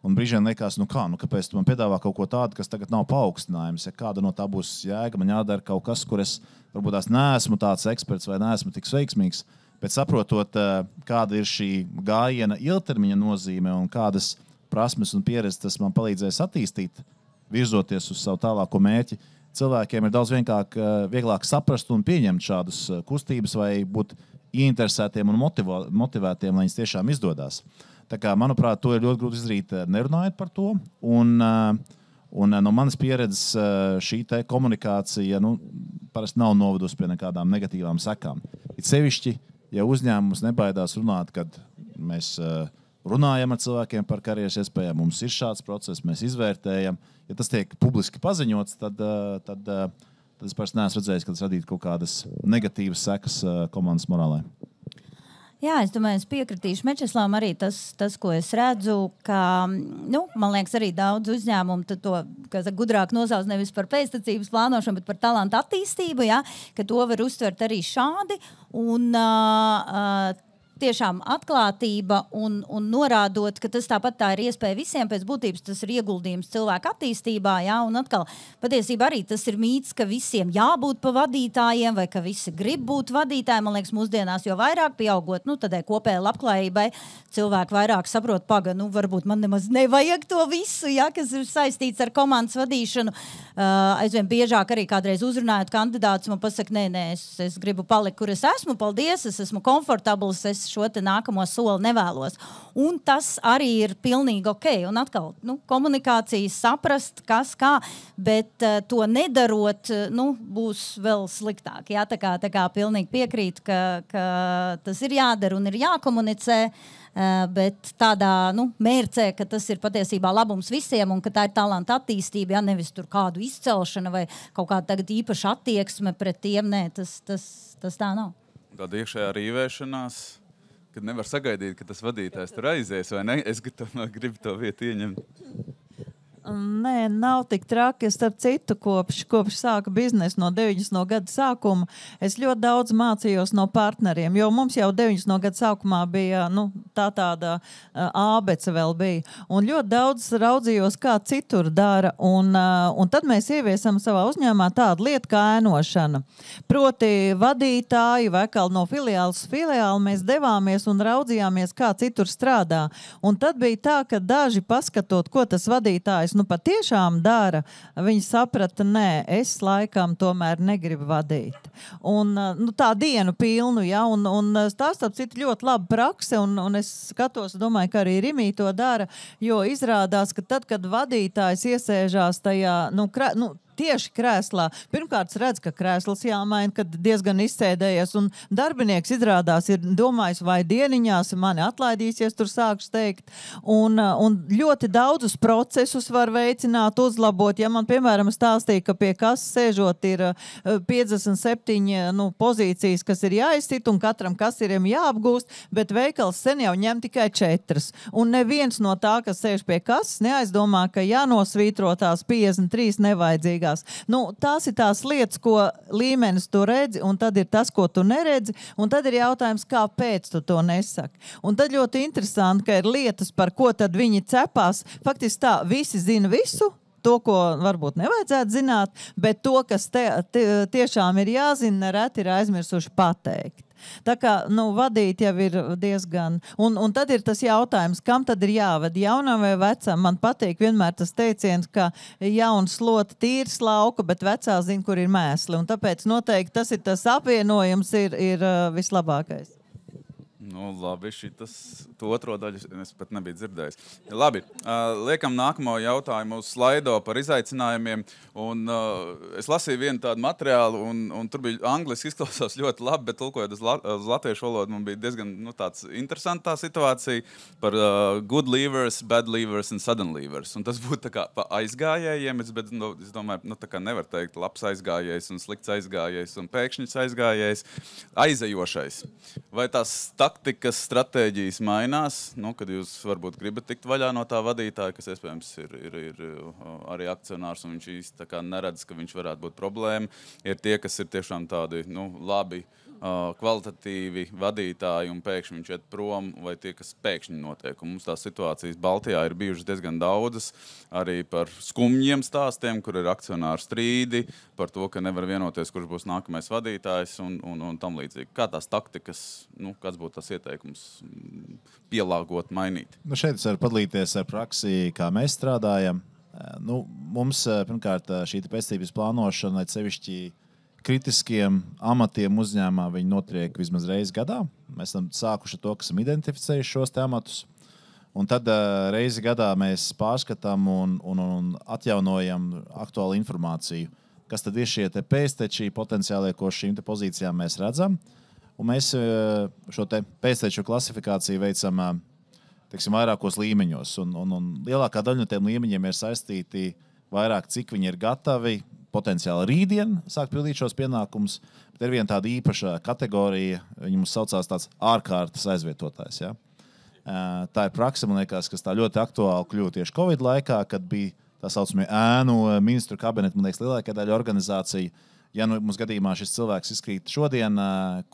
Un brīžiem liekas, kāpēc tu man piedāvā kaut ko tādu, kas tagad nav paaugstinājums? Ja kāda no tā būs jēga, man jādara kaut kas, kur es varbūt tās neesmu tāds eksperts vai neesmu tik veiksmīgs, bet saprotot, kāda ir šī gājiena ilgtermiņa nozīme un kādas prasmes un pieredzi tas man palīdzēs attīstīt, virzoties uz savu tālāko mērķi, cilvēkiem ir daudz vieglāk saprast un pieņemt šādas kustības vai būt ieinteresētiem un motivētiem, lai viņas tiešām izdodas. Tā kā, manuprāt, to ir ļoti grūti izdarīt, nerunājot par to. Un no manas pieredzes šī komunikācija parasti nav novedusi pie nekādām negatīvām sekām. It sevišķi, ja uzņēmums nebaidās runāt, kad mēs runājam ar cilvēkiem par karjeras iespējām, mums ir šāds process, mēs izvērtējam. Ja tas tiek publiski paziņots, tad es parasti neesmu redzējis, ka tas radītu kaut kādas negatīvas sekas komandas morālē. Jā, es domāju, es piekritīšu Mečeslavam arī tas, ko es redzu, ka, man liekas, arī daudz uzņēmumu to, gudrāk nosauc nevis par pēctecības plānošanu, bet par talantu attīstību, ja, ka to var uztvert arī šādi. Un tiešām atklātība un norādot, ka tas tāpat tā ir iespēja visiem pēc būtības, tas ir ieguldījums cilvēku attīstībā, jā, un atkal patiesībā arī tas ir mīts, ka visiem jābūt pa vadītājiem vai ka visi grib būt vadītāji. Man liekas, mūsdienās jau vairāk pieaugot, tādai kopējai labklājībai cilvēki vairāk saprot, varbūt man nemaz nevajag to visu, jā, kas ir saistīts ar komandas vadīšanu. Aizvien biežāk arī kādreiz uzrunājot kandidātus, man pasaka, nē, es gribu palikt, kur es esmu, paldies, es esmu komfortabls, es šo te nākamo soli nevēlos. Un tas arī ir pilnīgi ok. Un atkal, komunikācija, saprast, kas kā, bet to nedarot, būs vēl sliktāk. Jā, tā kā pilnīgi piekrīt, ka tas ir jādara un ir jākomunicē, bet tādā mērcē, ka tas ir patiesībā labums visiem un ka tā ir talanta attīstība, ja nevis tur kādu izcelšana vai kaut kāda tagad īpaša attieksme pret tiem. Nē, tas tā nav. Tāda iekšējā rīvēšanās, kad nevar sagaidīt, ka tas vadītājs tur aizies, vai ne? Es gribu to vietu ieņemt. Nē, nav tik traki. Es starp citu, kopš sāka biznesu no 90. gada sākuma, es ļoti daudz mācījos no partneriem, jo mums jau 90. gada sākumā bija, tāda ābece vēl bija. Un ļoti daudz raudzījos, kā citur dara. Un tad mēs ieviesam savā uzņēmumā tādu lietu kā ēnošana. Proti vadītāji vai kā no filiāles filiāli mēs devāmies un raudzījāmies, kā citur strādā. Un tad bija tā, ka daži paskatot, ko tas vadītājs patiešām dara, viņi saprata, nē, es laikam tomēr negribu vadīt. Un tā dienu pilnu, ja, un tās tāp citu ļoti laba prakse, un es skatos, domāju, ka arī Rimī to dara, jo izrādās, ka tad, kad vadītājs iesēžās tajā, tieši krēslā. Pirmkārt, redz, ka krēsls jāmaina, kad diezgan izsēdējies, un darbinieks izrādās ir domājis, vai dieniņās mani atlaidīsies, tur sākšu teikt. Un ļoti daudzus procesus var veicināt, uzlabot. Ja man, piemēram, stāstīja, ka pie kases sēžot ir 57 pozīcijas, kas ir jāizsit, un katram kasierim jāapgūst, bet veikals sen jau ņem tikai 4. Un neviens no tā, kas sēž pie kases, neaizdomā, ka jānosvītro tās 53 nevajadzīgi. Tās ir tās lietas, ko līmenis tu redzi, un tad ir tas, ko tu neredzi, un tad ir jautājums, kāpēc tu to nesaki. Un tad ļoti interesanti, ka ir lietas, par ko tad viņi cepās. Faktiski tā, visi zina visu, to, ko varbūt nevajadzētu zināt, bet to, kas tiešām ir jāzina, nereti ir aizmirsuši pateikt. Tā kā, vadīt jau ir diezgan... Un tad ir tas jautājums, kam tad ir jāved, jaunam vai vecam? Man patīk vienmēr tas teiciens, ka jauns slota tīrs lauka, bet vecā zina, kur ir mēsli. Un tāpēc noteikti tas ir tas apvienojums ir vislabākais. Labi, to otro daļu es pat nebiju dzirdējis. Labi, liekam nākamo jautājumu uz slaido par izaicinājumiem. Un, es lasīju vienu tādu materiālu, un tur bija angliski izklausās ļoti labi, bet tulkojot uz latviešu valodu, man bija diezgan tāds interesanta tā situācija par good leavers, bad leavers un sudden leavers. Un tas būtu tā kā pa aizgājējiem, bet es domāju, tā kā nevar teikt labs aizgājējs un slikts aizgājējs un pēkšņs aizgājējs, aizejošais. Vai tās taktikas, stratēģijas mainās, kad jūs varbūt gribat tikt vaļā no tā vadītāja, kas iespējams ir arī akcionārs, un viņš īsti tā kā neredz, ka viņš varētu būt problēma. Ir tie, kas ir tiešām tādi labi, kvalitatīvi vadītāji, un pēkšņi viņš iet prom, vai tie, kas pēkšņi notiek. Un mums tās situācijas Baltijā ir bijušas diezgan daudzas, arī par skumjiem stāstiem, kur ir akcionāru strīdi, par to, ka nevar vienoties, kurš būs nākamais vadītājs un tam līdzīgi. Kā tās taktikas, kāds būtu tas ieteikums pielāgot, mainīt? Šeit es varu padalīties ar praksi, kā mēs strādājam. Mums, pirmkārt, šī pēctības plānošana, sevišķi kritiskiem amatiem uzņēmumā, viņi notiek vismaz reizi gadā. Mēs esam sākuši to, ka esam identificējuši šos amatus. Un tad reizi gadā mēs pārskatām un atjaunojam aktuālu informāciju, kas tad ir šie pēcteči potenciālie, ko šīm pozīcijām mēs redzam. Un mēs šo pēcteču klasifikāciju veicam vairākos līmeņos. Un lielākā daļa no tiem līmeņiem ir saistīti vairāk, cik viņi ir gatavi potenciāli rītdien sāk pildīt šos pienākumus, bet ir viena tāda īpaša kategorija, viņi mums saucās tāds ārkārtas aizvietotājs. Ja? Tā ir praksa, man liekas, kas tā ļoti aktuāli kļuva tieši Covid laikā, kad bija tā saucamie ēnu ministru kabineti, man liekas, lielākā daļa organizācija. Ja mums gadījumā šis cilvēks izkrīt šodien,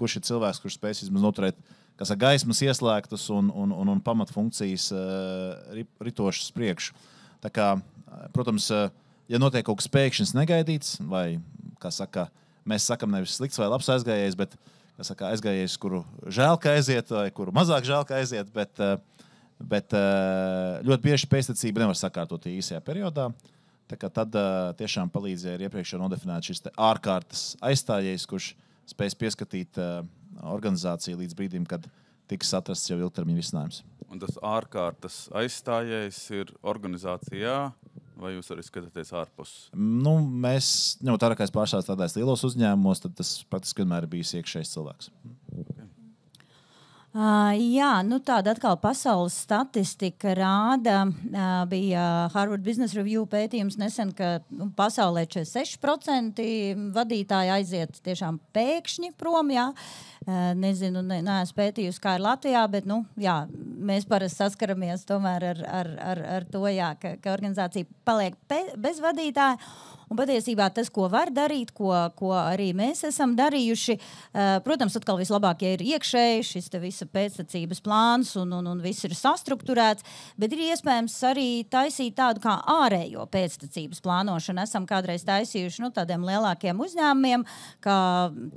kurš ir cilvēks, kurš spēs vismaz noturēt, kas ar gaismas ieslēgtas un pamatfunkcijas ritošas priekšu. Tā kā, protams, ja notiek kaut kas pēkšņs negaidīts, vai, kā saka, mēs sakam nevis slikts vai labs aizgājējs, bet, kā saka, aizgājējs, kuru žēl, ka aiziet, vai kuru mazāk žēl, ka aiziet, bet ļoti bieži pēctecība nevar sakārtot īsajā periodā. Tā kā tad tiešām palīdzēja iepriekš jau nodefinēt šis ārkārtas aizstājējs, kurš spēs pieskatīt organizāciju līdz brīdim, kad tiks atrasts jau ilgtermiņa risinājums. Un tas ārkārtas aizstājējs ir organizācijā, vai jūs arī skatāties ārpus? Mēs, ņemot vērā, ka es pašā strādāju lielos uzņēmumos, tad tas praktiski vienmēr ir bijis iekšējs cilvēks. Okay. Jā, nu tāda atkal pasaules statistika rāda, bija Harvard Business Review pētījums nesen, ka pasaulē 46% vadītāji aiziet tiešām pēkšņi prom, jā. Nezinu, neesmu pētījusi, kā ir Latvijā, bet, nu, jā, mēs parasti saskaramies tomēr ar to, jā, ka organizācija paliek bez vadītāja. Un patiesībā tas, ko var darīt, ko arī mēs esam darījuši, protams, atkal vislabāk, ja ir iekšēji šis te visa pēctecības plāns un viss ir sastrukturēts, bet ir iespējams arī taisīt tādu kā ārējo pēctecības plānošanu. Esam kādreiz taisījuši tādiem lielākiem uzņēmumiem, kā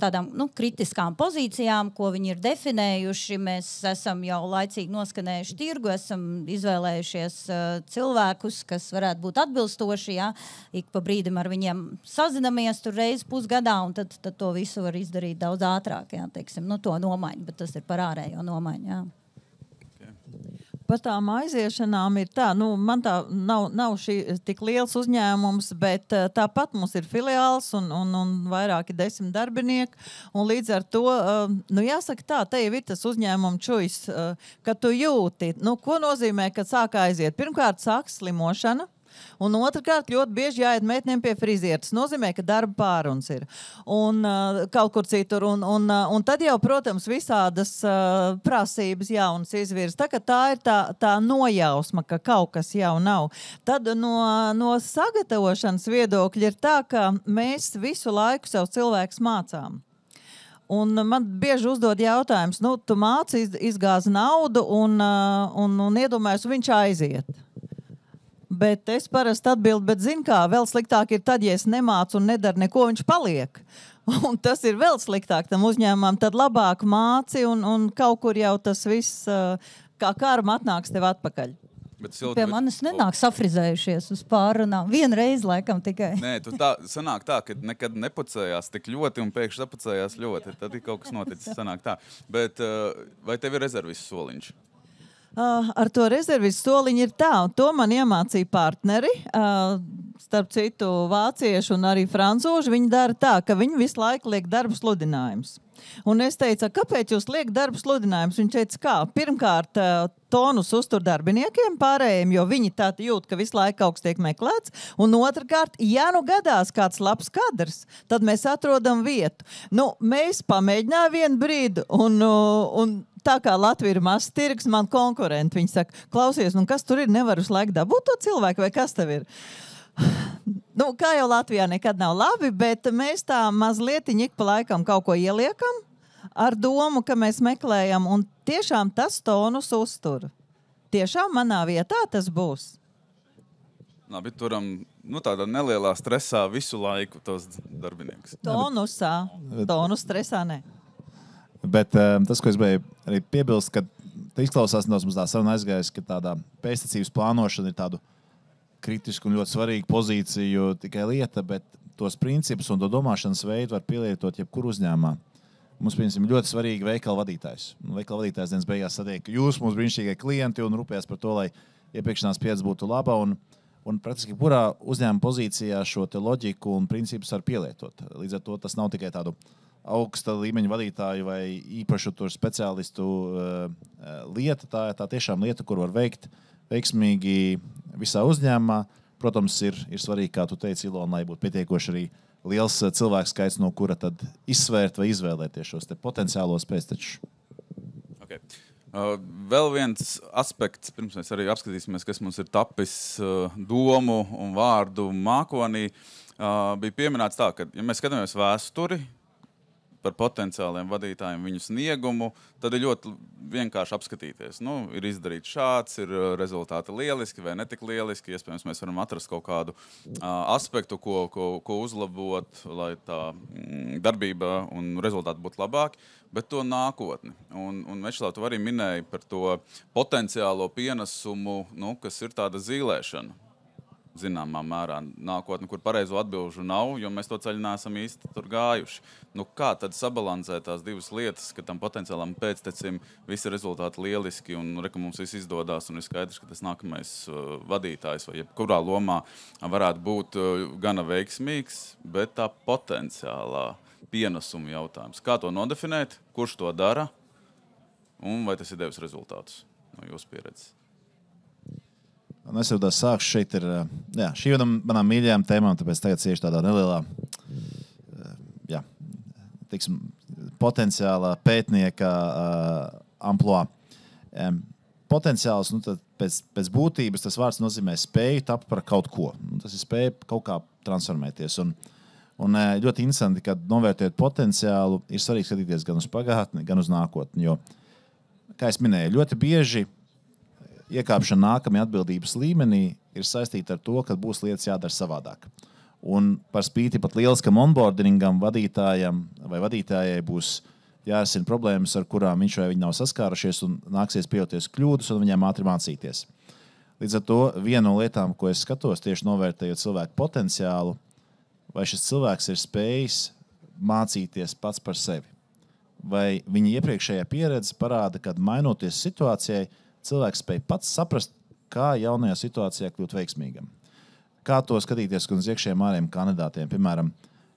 tādām kritiskām pozīcijām, ko viņi ir definējuši. Mēs esam jau laicīgi noskanējuši tirgu, esam izvēlējušies cilvēkus, kas varētu būt atbilstoši, jā, ik pa brīdim ar viņiem sazinamies tur reizi pusgadā, un tad to visu var izdarīt daudz ātrāk, jā, teiksim, to nomaiņu, bet tas ir par ārējo nomaiņu, jā. Par tām aiziešanām ir tā, man tā nav šī tik liels uzņēmums, bet tāpat mums ir filiāls un vairāki 10 darbinieki, un līdz ar to, jāsaka tā, te jau ir tas uzņēmuma čujs, ka tu jūti, ko nozīmē, kad sāk aiziet. Pirmkārt, sāk slimošana. Un otrkārt, ļoti bieži jāiet meitenēm pie frizieres. Tas nozīmē, ka darba pāruns ir. Un kaut kur citur. Un tad jau, protams, visādas prasības jaunas izvirs. Tā ir tā nojausma, ka kaut kas jau nav. Tad no sagatavošanas viedokļa ir tā, ka mēs visu laiku sev cilvēkus mācām. Un man bieži uzdod jautājums, tu māci izgāzi naudu un iedomājies, viņš aiziet. Bet es parasti atbildu, bet zini kā, vēl sliktāk ir tad, ja es nemācu un nedaru neko, viņš paliek. Un tas ir vēl sliktāk tam uzņēmumam, tad labāk māci un kaut kur jau tas viss kā karma atnāks tev atpakaļ. Pie manis nenāk safrizējušies uz pārrunām. Vienreiz laikam tikai. Nē, sanāk tā, ka nekad nepucējās tik ļoti un pēkšņi sapucējās ļoti. Tad ir kaut kas noticis, sanāk tā. Bet vai tev ir rezervis soliņš? Ar to rezervis soliņu ir tā, un to man iemācīja partneri, starp citu vācieši un arī francūži. Viņi dara tā, ka viņi visu laiku liek darbu sludinājumus. Un es teicu, kāpēc jūs liek darbu sludinājumus? Viņš teica, kā? Pirmkārt, tonus uztur darbiniekiem pārējiem, jo viņi tā jūt, ka visu laiku kaut kas tiek meklēts. Un otrkārt, ja gadās kāds labs kadrs, tad mēs atrodam vietu. Mēs pamēģinājām vienu brīdi, un tā kā Latvija ir mazs tirgs, man konkurenti, viņi saka, klausies, kas tur ir, nevar uz laiku dabūt to cilvēku, vai kas tev ir? Kā jau Latvijā nekad nav labi, bet mēs tā mazliet ik pa laikam kaut ko ieliekam ar domu, ka mēs meklējam, un tiešām tas tonus uztur. Tiešām manā vietā tas būs. Labi, turam tādā nelielā stresā visu laiku tos darbiniekus. Tonus stresā ne. Bet tas, ko es biju arī piebilst, ka izklausās, mums tā saruna aizgājas, ka tādā pēctecības plānošana ir tādu kritisku un ļoti svarīgu pozīciju tikai lieta, bet tos principus un to domāšanas veidu var pielietot jebkur uzņēmumā. Mums, piemēram, ļoti svarīgi veikala vadītājs. Veikala vadītājs dienas beigās satiek, ka jūs mūsu brīnišķīgie klienti un rūpējas par to, lai iepirkšanās pieredze būtu laba. Un praktiski kurā uzņēmuma pozīcijā šo te loģiku un principus var pielietot. Līdz ar to tas nav tikai tādu augsta līmeņa vadītāju vai īpašu speciālistu lieta. Tā tiešām lieta, kur var veikt veiksmīgi visā uzņēmumā. Protams, ir svarīgi, kā tu teici, Ilona, lai būtu pietiekoši arī liels cilvēku skaits, no kura tad izsvērt vai izvēlēties šos te potenciālos pēctečus. Okay. Vēl viens aspekts, pirms mēs arī apskatīsimies, kas mums ir tapis domu un vārdu mākonī, bija pieminēts tā, ka, ja mēs skatāmies vēsturi par potenciāliem vadītājiem, viņu sniegumu, tad ir ļoti vienkārši apskatīties. Ir izdarīts šāds, ir rezultāti lieliski vai netik lieliski. Iespējams, mēs varam atrast kaut kādu aspektu, ko uzlabot, lai tā darbība un rezultāti būtu labāki, bet to nākotni. Un Večslav, tu arī minēji par to potenciālo pienesumu, kas ir tāda zīlēšana. Zināmā mērā nākotne, kur pareizo atbilžu nav, jo mēs to ceļu neesam īsti tur gājuši. Kā tad sabalansēt tās divas lietas, ka tam potenciālam pēctecim visi rezultāti lieliski un ka mums viss izdodās un ir skaidrs, ka tas nākamais vadītājs vai jebkurā lomā varētu būt gana veiksmīgs, bet tā potenciālā pienesuma jautājums. Kā to nodefinēt, kurš to dara un vai tas ir devis rezultātus no jūsu pieredzes? Es jau tā sākšu šeit ir, šī viena manām mīļajām tēmām, tāpēc tagad cieši tādā nelielā, tiksim, potenciālā pētnieka amploā. Potenciāls, tad pēc būtības tas vārds nozīmē spēju tapt par kaut ko. Tas ir spēja kaut kā transformēties. Un ļoti interesanti, kad novērtējot potenciālu, ir svarīgi skatīties gan uz pagātni, gan uz nākotni. Jo, kā es minēju, ļoti bieži iekāpšana nākamajā atbildības līmenī ir saistīta ar to, ka būs lietas jādara savādāk. Un par spīti pat lieliskam onboardingam vadītājam vai vadītājai būs jārisina problēmas, ar kurām viņš vai viņi nav saskārušies, un nāksies pieļauties kļūdas un viņiem ātri mācīties. Līdz ar to viena no lietām, ko es skatos, tieši novērtējot cilvēku potenciālu, vai šis cilvēks ir spējis mācīties pats par sevi. Vai viņa iepriekšējā pieredze parāda, kad mainoties situācijai, cilvēks spēj pats saprast, kā jaunajā situācijā kļūt veiksmīgam. Kā to skatīties uz iekšējiem ārējiem kandidātiem? Piemēram,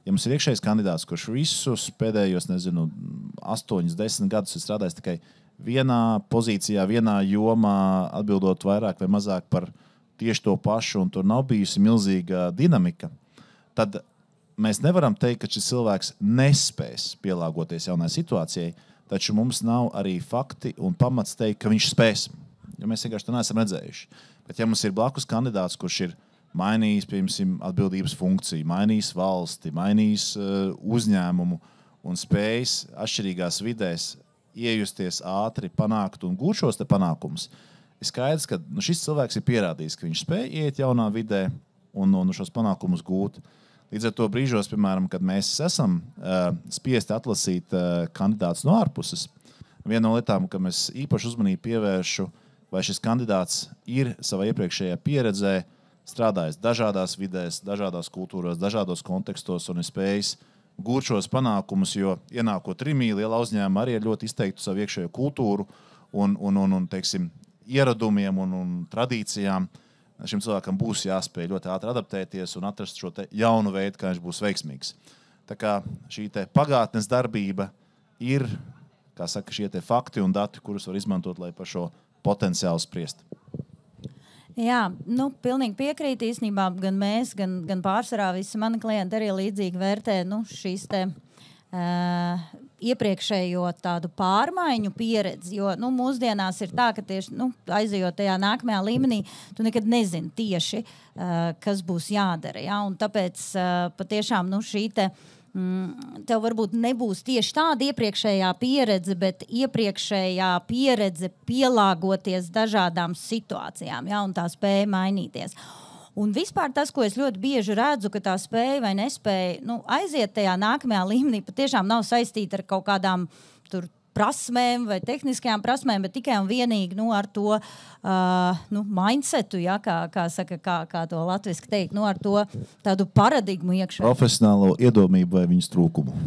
ja mums ir iekšējais kandidāts, kurš visus pēdējos, 8-10 gadus ir strādājis tikai vienā pozīcijā, vienā jomā, atbildot vairāk vai mazāk par tieši to pašu, un tur nav bijusi milzīga dinamika, tad mēs nevaram teikt, ka šis cilvēks nespēs pielāgoties jaunai situācijai, taču mums nav arī fakti un pamats teikt, ka viņš spēs, jo mēs vienkārši to neesam redzējuši. Bet ja mums ir blakus kandidāts, kurš ir mainījis, piemēram, atbildības funkciju, mainījis valsti, mainījis uzņēmumu un spējis atšķirīgās vidēs iejusties ātri, panākt un gūt šos te panākumus, ir skaidrs, ka šis cilvēks ir pierādījis, ka viņš spēj iet jaunā vidē un šos panākumus gūt. Līdz ar to brīžos, piemēram, kad mēs esam spiesti atlasīt kandidātus no ārpuses, viena no lietām, ka mēs īpaši uzmanību pievēršu, vai šis kandidāts ir savā iepriekšējā pieredzē strādājis dažādās vidēs, dažādās kultūrās, dažādos kontekstos un ir spējis gūt šos panākumus, jo ienākot Rimī, lielā uzņēmuma arī ir ļoti izteiktu savu iekšējo kultūru un teiksim, ieradumiem un tradīcijām. Šim cilvēkam būs jāspēj ļoti ātri adaptēties un atrast šo te jaunu veidu, kā viņš būs veiksmīgs. Tā kā šī te pagātnes darbība ir, kā saka, šie te fakti un dati, kurus var izmantot, lai par šo potenciālu spriest. Jā, pilnīgi piekrīt īstenībā gan mēs, gan pārsvarā visi mani klienti arī līdzīgi vērtē šīs te iepriekšējo tādu pārmaiņu pieredzi, jo mūsdienās ir tā, ka tieši aizejot tajā nākamajā līmenī, tu nekad nezini tieši, kas būs jādara. Ja? Un tāpēc patiešām šī tev varbūt nebūs tieši tāda iepriekšējā pieredze, bet iepriekšējā pieredze pielāgoties dažādām situācijām, ja? Un tā spēja mainīties. Un vispār tas, ko es ļoti bieži redzu, ka tā spēja vai nespēja aiziet tajā nākamajā līmenī, patiešām nav saistīta ar kaut kādām tur prasmēm vai tehniskajām prasmēm, bet tikai un vienīgi ar to mindsetu, ja, kā to latviski teikt, ar to tādu paradigmu iekšā. Profesionālo iedomību vai viņas trūkumu.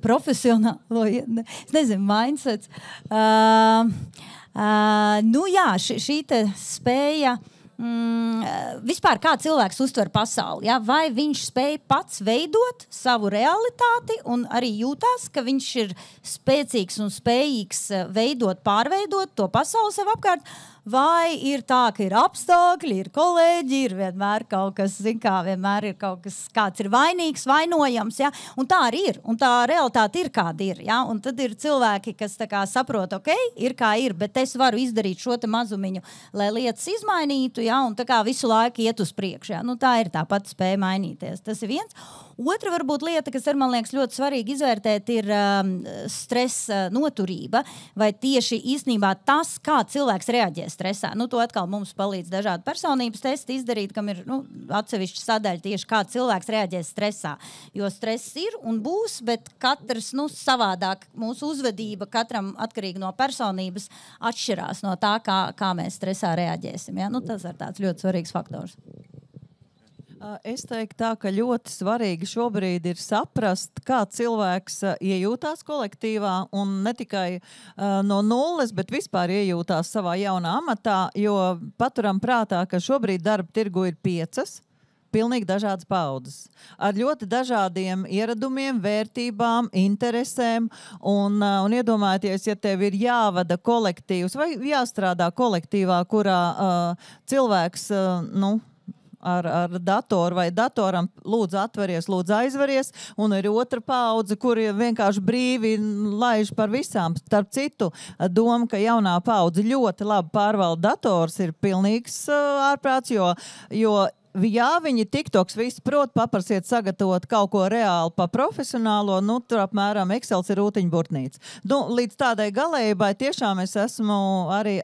Profesionālo, es nezinu, mindsets. Šī te spēja vispār kā cilvēks uztver pasauli, ja? Vai viņš spēj pats veidot savu realitāti un arī jūtās, ka viņš ir spēcīgs un spējīgs veidot, pārveidot to pasauli sev apkārt, vai ir tā, ka ir apstākļi, ir kolēģi, ir vienmēr kaut kas, vienmēr ir kaut kas, kāds ir vainīgs, vainojams, ja? Un tā arī ir, un tā realitāte ir kāda ir, ja? Un tad ir cilvēki, kas tā kā saprot, ok, ir kā ir, bet es varu izdarīt šo te mazumiņu, lai lietas izmainītu, ja? Un tā kā visu laiku iet uz priekšu, ja? Tā ir tā pati spēja mainīties, tas ir viens. Otra varbūt lieta, kas man liekas ļoti svarīgi izvērtēt, ir stresa noturība, vai tieši īstenībā tas, kā cilvēks reaģē stresā. To atkal mums palīdz dažādi personības testi izdarīt, kam ir atsevišķa sadaļa tieši kā cilvēks reaģē stresā. Jo stress ir un būs, bet katrs savādāk mūsu uzvedība katram atkarīgi no personības atšķirās no tā, kā mēs stresā reaģēsim. Ja? Tas ir tāds ļoti svarīgs faktors. Es teiktu tā, ka ļoti svarīgi šobrīd ir saprast, kā cilvēks iejūtās kolektīvā un ne tikai no nulles, bet vispār iejūtās savā jaunā amatā, jo paturam prātā, ka šobrīd darba tirgu ir 5 pilnīgi dažādas paudzes. Ar ļoti dažādiem ieradumiem, vērtībām, interesēm. Un iedomājieties, ja tev ir jāvada kolektīvs vai jāstrādā kolektīvā, kurā cilvēks, ar datoru vai datoram lūdzu atveries, lūdzu aizveries, un ir otra paudze, kuri vienkārši brīvi laiž par visām. Starp citu, doma, ka jaunā paudze ļoti labi pārvalda dators, ir pilnīgs ārprāts, jo jā, viņi TikToks visi prot, paprasiet sagatavot kaut ko reāli pa profesionālo, tur apmēram Excels ir rūtiņburtnīca. Līdz tādai galējībai tiešām es esmu arī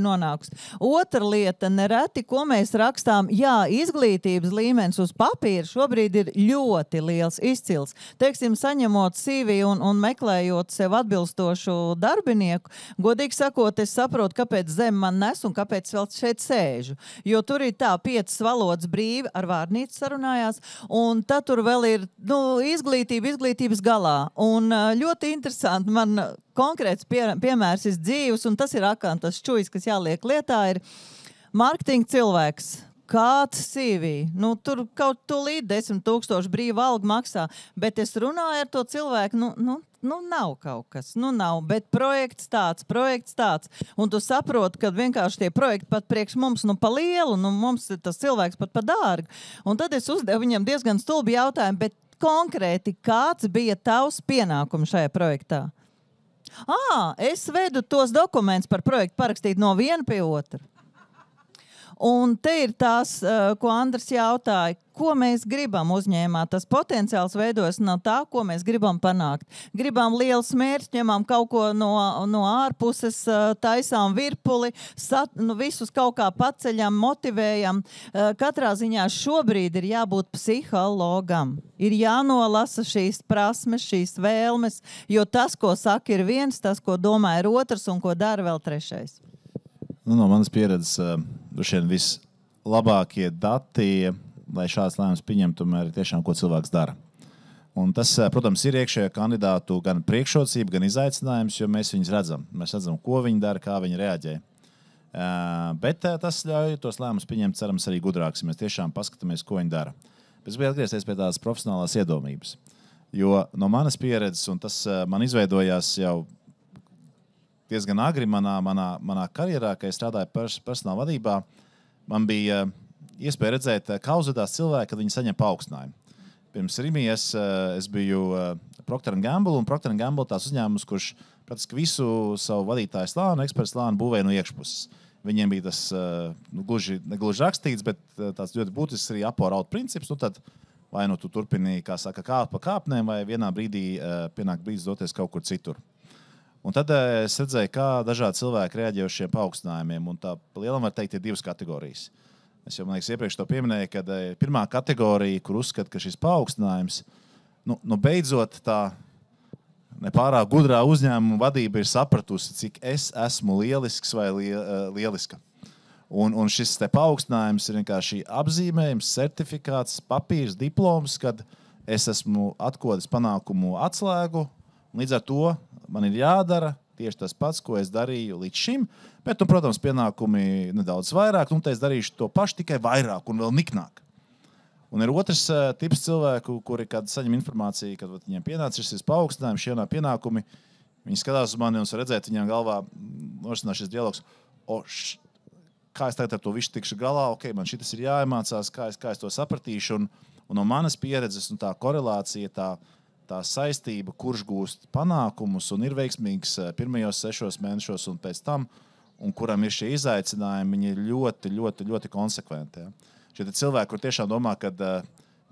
nonākusi. Otra lieta, nereti, ko mēs rakstām, jā, izglītības līmenis uz papīra šobrīd ir ļoti liels, izcils. Teiksim, saņemot CV un meklējot sev atbilstošu darbinieku, godīgi sakot, es saprotu, kāpēc zem man nes un kāpēc vēl šeit sēžu. Jo tur ir tā 5 valodas brīvi, ar vārnīcu sarunājās, un tad tur vēl ir izglītības galā. Un ļoti interesanti, man konkrēts piemērs ir dzīves, un tas ir akantas čujs, kas jāliek lietā, ir marketinga cilvēks. Kāds CV? Tur kaut tūlīt 10 000 brīva alga maksā, bet es runāju ar to cilvēku, nav kaut kas, nav, bet projekts tāds. Un tu saproti, ka vienkārši tie projekti pat priekš mums, pa lielu, mums tas cilvēks pat pa dārgu. Un tad es uzdevu viņam diezgan stulbi jautājumu, bet konkrēti, kāds bija tavs pienākums šajā projektā? Es vedu tos dokumentus par projektu parakstīt no viena pie otra. Un te ir tās, ko Andris jautāja, ko mēs gribam uzņēmā. Tas potenciāls veidojas no tā, ko mēs gribam panākt. Gribam liels mērķus, ņemam kaut ko no ārpuses, taisām virpuli, visus kaut kā paceļam, motivējam. Katrā ziņā šobrīd ir jābūt psihologam. Ir jānolasa šīs prasmes, šīs vēlmes, jo tas, ko saka, ir viens, tas, ko domā, ir otrs un ko dara vēl trešais. No manas pieredzes, vislabākie dati, lai šāds lēmums pieņemtu, tomēr ir tiešām, ko cilvēks dara. Un tas, protams, ir iekšējā kandidātu gan priekšrocība, gan izaicinājums, jo mēs viņus redzam. Mēs redzam, ko viņi dara, kā viņi reaģē. Bet tas ļauj tos lēmumus pieņemt, cerams, arī gudrāks, ja mēs tiešām paskatāmies, ko viņi dara. Bet es biju atgriezties pie tās profesionālās iedomības. Jo no manas pieredzes, un tas man izveidojās jau diezgan agri manā karjerā, kad es strādāju personāla vadībā, man bija iespēja redzēt, kā uzvedās cilvēki, kad viņi saņem paaugstinājumu. Pirms Rimijas es biju Procter & Gamble, un Procter & Gamble tās uzņēmums, kurš praktiski visu savu vadītāju slānu, ekspertu slānu būvēja no iekšpuses. Viņiem bija tas negluži rakstīts, bet tāds ļoti būtisks arī up-or-out princips. Tad vai tu turpini, kā saka, kāpt pa kāpnēm, vai vienā brīdī pienāk brīdis doties kaut kur citur. Un tad es redzēju, kā dažādi cilvēki reaģē uz šiem paaugstinājumiem. Un tā lielam var teikt, ir 2 kategorijas. Es jau, man liekas, iepriekš to pieminēju, kad pirmā kategorija, kur uzskata, ka šis paaugstinājums, beidzot tā nepārāk gudrā uzņēmuma vadība ir sapratusi, cik es esmu lielisks vai lieliska. Un šis te paaugstinājums ir vienkārši apzīmējums, certifikāts, papīrs, diploms, kad es esmu atkodis panākumu atslēgu. Līdz ar to man ir jādara tieši tas pats, ko es darīju līdz šim, bet, protams, pienākumi nedaudz vairāk, un es darīšu to pašu tikai vairāk un vēl niknāk. Un ir otrs tips cilvēku, kuri, kad saņem informāciju, kad viņiem pienācis šis paaugstinājums, šie jaunā pienākumi, viņi skatās uz mani un var redzēt viņiem galvā, norisinās šis dialogs, kā es tagad ar to visu tikšu galā, man šitas ir jāiemācās, kā es to sapratīšu, un no manas pieredzes un tā korelācija, tā saistība, kurš gūst panākumus un ir veiksmīgs pirmajos 6 mēnešos un pēc tam, un kuram ir šie izaicinājumi, viņi ir ļoti, ļoti, ļoti konsekventi. Ja. Šie cilvēki, kur tiešām domā, ka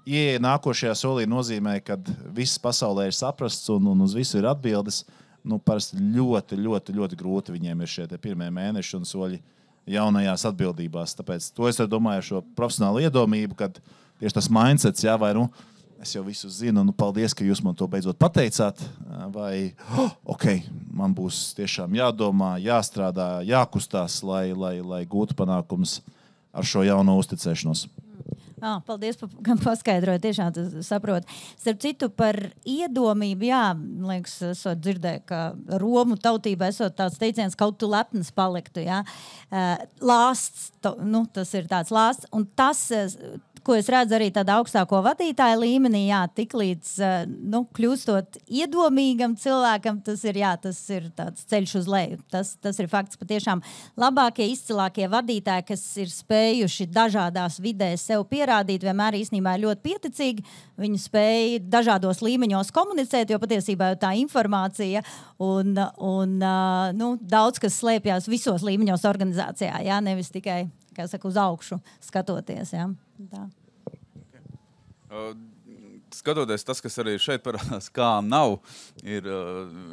ieeja nākošajā solī nozīmē, ka viss pasaulē ir saprasts un uz visu ir atbildes, parasti ļoti, ļoti, ļoti grūti viņiem ir šie pirmie mēneši un soļi jaunajās atbildībās. Tāpēc to es domāju ar šo profesionālu iedomību, kad tieši tas mindsets, vai es jau visu zinu, paldies, ka jūs man to beidzot pateicāt, vai man būs tiešām jādomā, jāstrādā, jākustās, lai gūtu panākums ar šo jauno uzticēšanos. Paldies, ka paskaidroju, tiešām saprotu. Starp citu, par iedomību, liekas, esot dzirdēju, ka Romu tautībā esot tāds teiciens, kaut tu lepns paliktu, lāsts, tas ir tāds lāsts, un tas, ko es redzu arī tādā augstāko vadītāju līmenī, jā, tik līdz, kļūstot iedomīgam cilvēkam, tas ir tāds ceļš uz leju. Tas ir fakts, patiešām labākie, izcilākie vadītāji, kas ir spējuši dažādās vidēs sev pierādīt, vienmēr īstenībā ir ļoti pieticīgi. Viņi spēja dažādos līmeņos komunicēt, jo patiesībā tā informācija un daudz kas slēpjas visos līmeņos organizācijā, jā, nevis tikai, kā saka, uz augšu skatoties. Jā. Tā. Skatoties tas, kas arī šeit parādās, kā nav, ir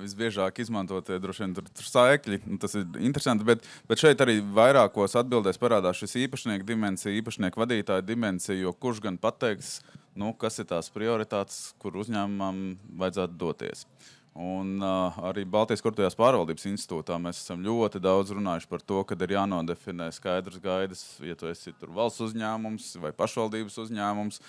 visbiežāk izmantotie droši vien tur saikļi. Tas ir interesanti, bet šeit arī vairākos atbildēs parādās šis īpašnieku dimensija, īpašnieku vadītāja dimensija, jo kurš gan pateiks, kas ir tās prioritātes, kur uzņēmumam vajadzētu doties. Un arī Baltijas korporatīvās pārvaldības institūtā mēs esam ļoti daudz runājuši par to, ka ir jānodefinē skaidrs gaidas, ja tu esi tur valsts uzņēmums vai pašvaldības uzņēmums,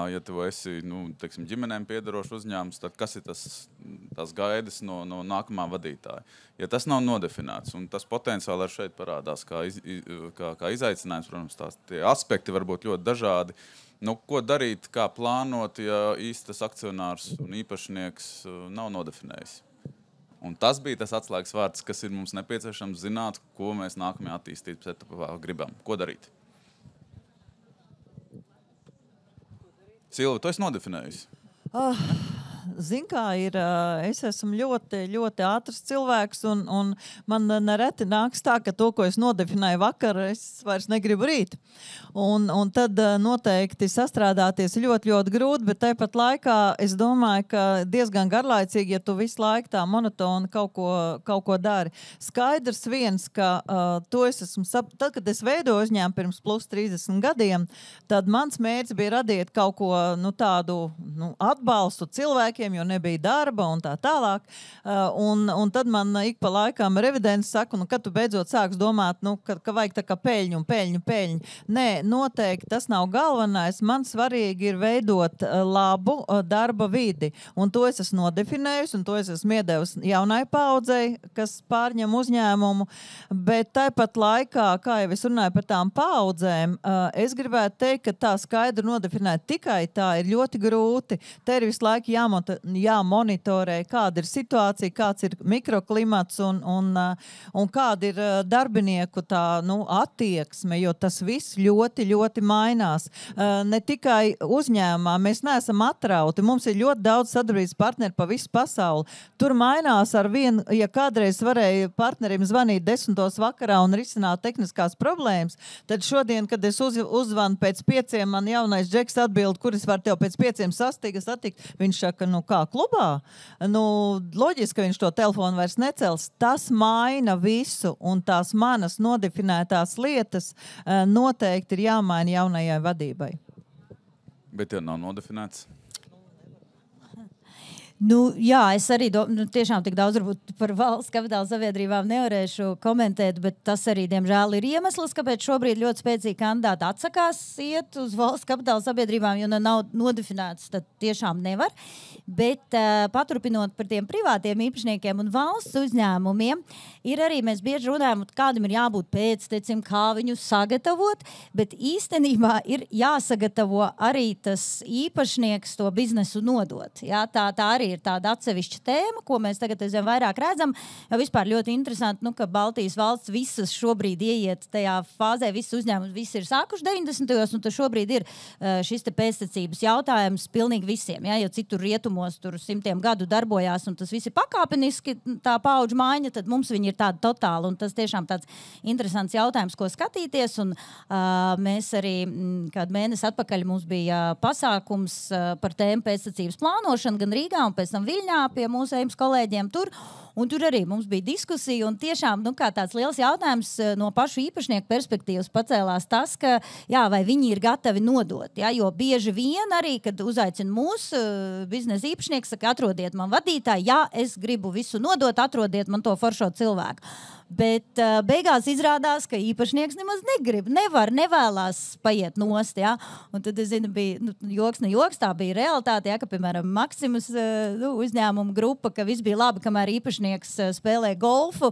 ja tu esi, teiksim, ģimenēm piederošs uzņēmums, tad kas ir tās gaidas no nākamā vadītāja? Ja tas nav nodefinēts, un tas potenciāli ar šeit parādās kā izaicinājums, protams, tie aspekti var būt ļoti dažādi. Ko darīt, kā plānot, ja īstas akcionārs un īpašnieks nav nodefinējis? Un tas bija tas atslēgas vārds, kas ir mums nepieciešams zināt, ko mēs nākamajā attīstības etapā gribam. Ko darīt? Silva, tu esi nodefinējis? Zin kā ir, es esmu ļoti, ļoti ātrs cilvēks, un man nereti nāks tā, ka to, ko es nodefinēju vakar, es vairs negribu rīt. Un tad noteikti sastrādāties ļoti, ļoti grūti, bet tāpat laikā es domāju, ka diezgan garlaicīgi, ja tu visu laiku tā monotoni kaut ko dari. Skaidrs viens, ka tad, kad es veidoju uzņēmumu pirms plus 30 gadiem, tad mans mērķis bija radīt kaut ko tādu atbalstu cilvēkiem, jo nebija darba un tā tālāk. Un tad man ik pa laikām revidents saka, kad tu beidzot sāks domāt, ka vajag tā kā peļņu. Nē, noteikti tas nav galvenais. Man svarīgi ir veidot labu darba vidi. Un to es esmu nodefinējusi, un to es esmu iedevusi jaunai paudzei, kas pārņem uzņēmumu. Bet tāpat laikā, kā jau es runāju par tām paudzēm, es gribētu teikt, ka tā skaidri nodefinēt tikai tā ir ļoti grūti. Te ir visu laiku jāmonitorē, kāda ir situācija, kāds ir mikroklimats un kāda ir darbinieku tā, attieksme, jo tas viss ļoti, ļoti mainās. Ne tikai uzņēmumā, mēs neesam atrauti, mums ir ļoti daudz sadarbības partneri pa visu pasauli. Tur mainās ar vienu, ja kādreiz varēja partnerim zvanīt 10. vakarā un risināt tehniskās problēmas, tad šodien, kad es uzvanu pēc 5, man jaunais džeks atbild, kuris var tev pēc 5 satikt, viņš saka, kā klubā? Loģiski, ka viņš to telefonu vairs necels. Tas maina visu, un tās manas nodefinētās lietas noteikti ir jāmaina jaunajai vadībai. Bet ja nav nodefinēts? Jā, es arī tiešām tik daudz varbūt par valsts kapitāla sabiedrībām nevarēšu komentēt, bet tas arī, diemžēl, ir iemesls, kāpēc šobrīd ļoti spēcīgi kandidāti atsakās iet uz valsts kapitāla sabiedrībām, jo nav nodefinēts, tad tiešām nevar. Bet paturpinot par tiem privātiem īpašniekiem un valsts uzņēmumiem, ir arī, mēs bieži runājam, kādam ir jābūt pēctecim, kā viņu sagatavot, bet īstenībā ir jāsagatavo arī tas īpašnieks to biznesu nodot. Jā, tā arī ir tāda atsevišķa tēma, ko mēs tagad aizvien vairāk redzam. Jo vispār ļoti interesanti, ka Baltijas valsts visas šobrīd ieiet tajā fāzē, visas uzņēmums, visi ir sākuši 90. un tas šobrīd ir šis te pēctecības jautājums pilnīgi visiem. Jā, jo citur rietumos tur 100 gadu darbojās un tas viss ir pakāpeniski tā paudžu maiņa, tad mums viņi ir tāda totāla un tas tiešām tāds interesants jautājums, ko skatīties. Un mēs arī kādu mēnesi atpakaļ mums bija pasākums par tēmu pēctecības plānošanu gan Rīgā un pēc tam Viļņā pie mūsu EIMS kolēģiem tur. Un tur arī mums bija diskusija un tiešām kā tāds liels jautājums no pašu īpašnieku perspektīvas pacēlās tas, ka vai viņi ir gatavi nodot. Jā, jo bieži vien arī, kad uzaicina mūsu biznesa īpašnieks, saka, atrodiet man vadītāju, es gribu visu nodot, atrodiet man to foršo cilvēku. Bet beigās izrādās, ka īpašnieks nemaz nevēlās paiet nost. Ja? Un tad, es zinu, bija joks, ne joks, tā bija realitāte, ja? Ka, piemēram, Maximus uzņēmuma grupa, ka viss bija labi, kamēr īpašnieks spēlē golfu,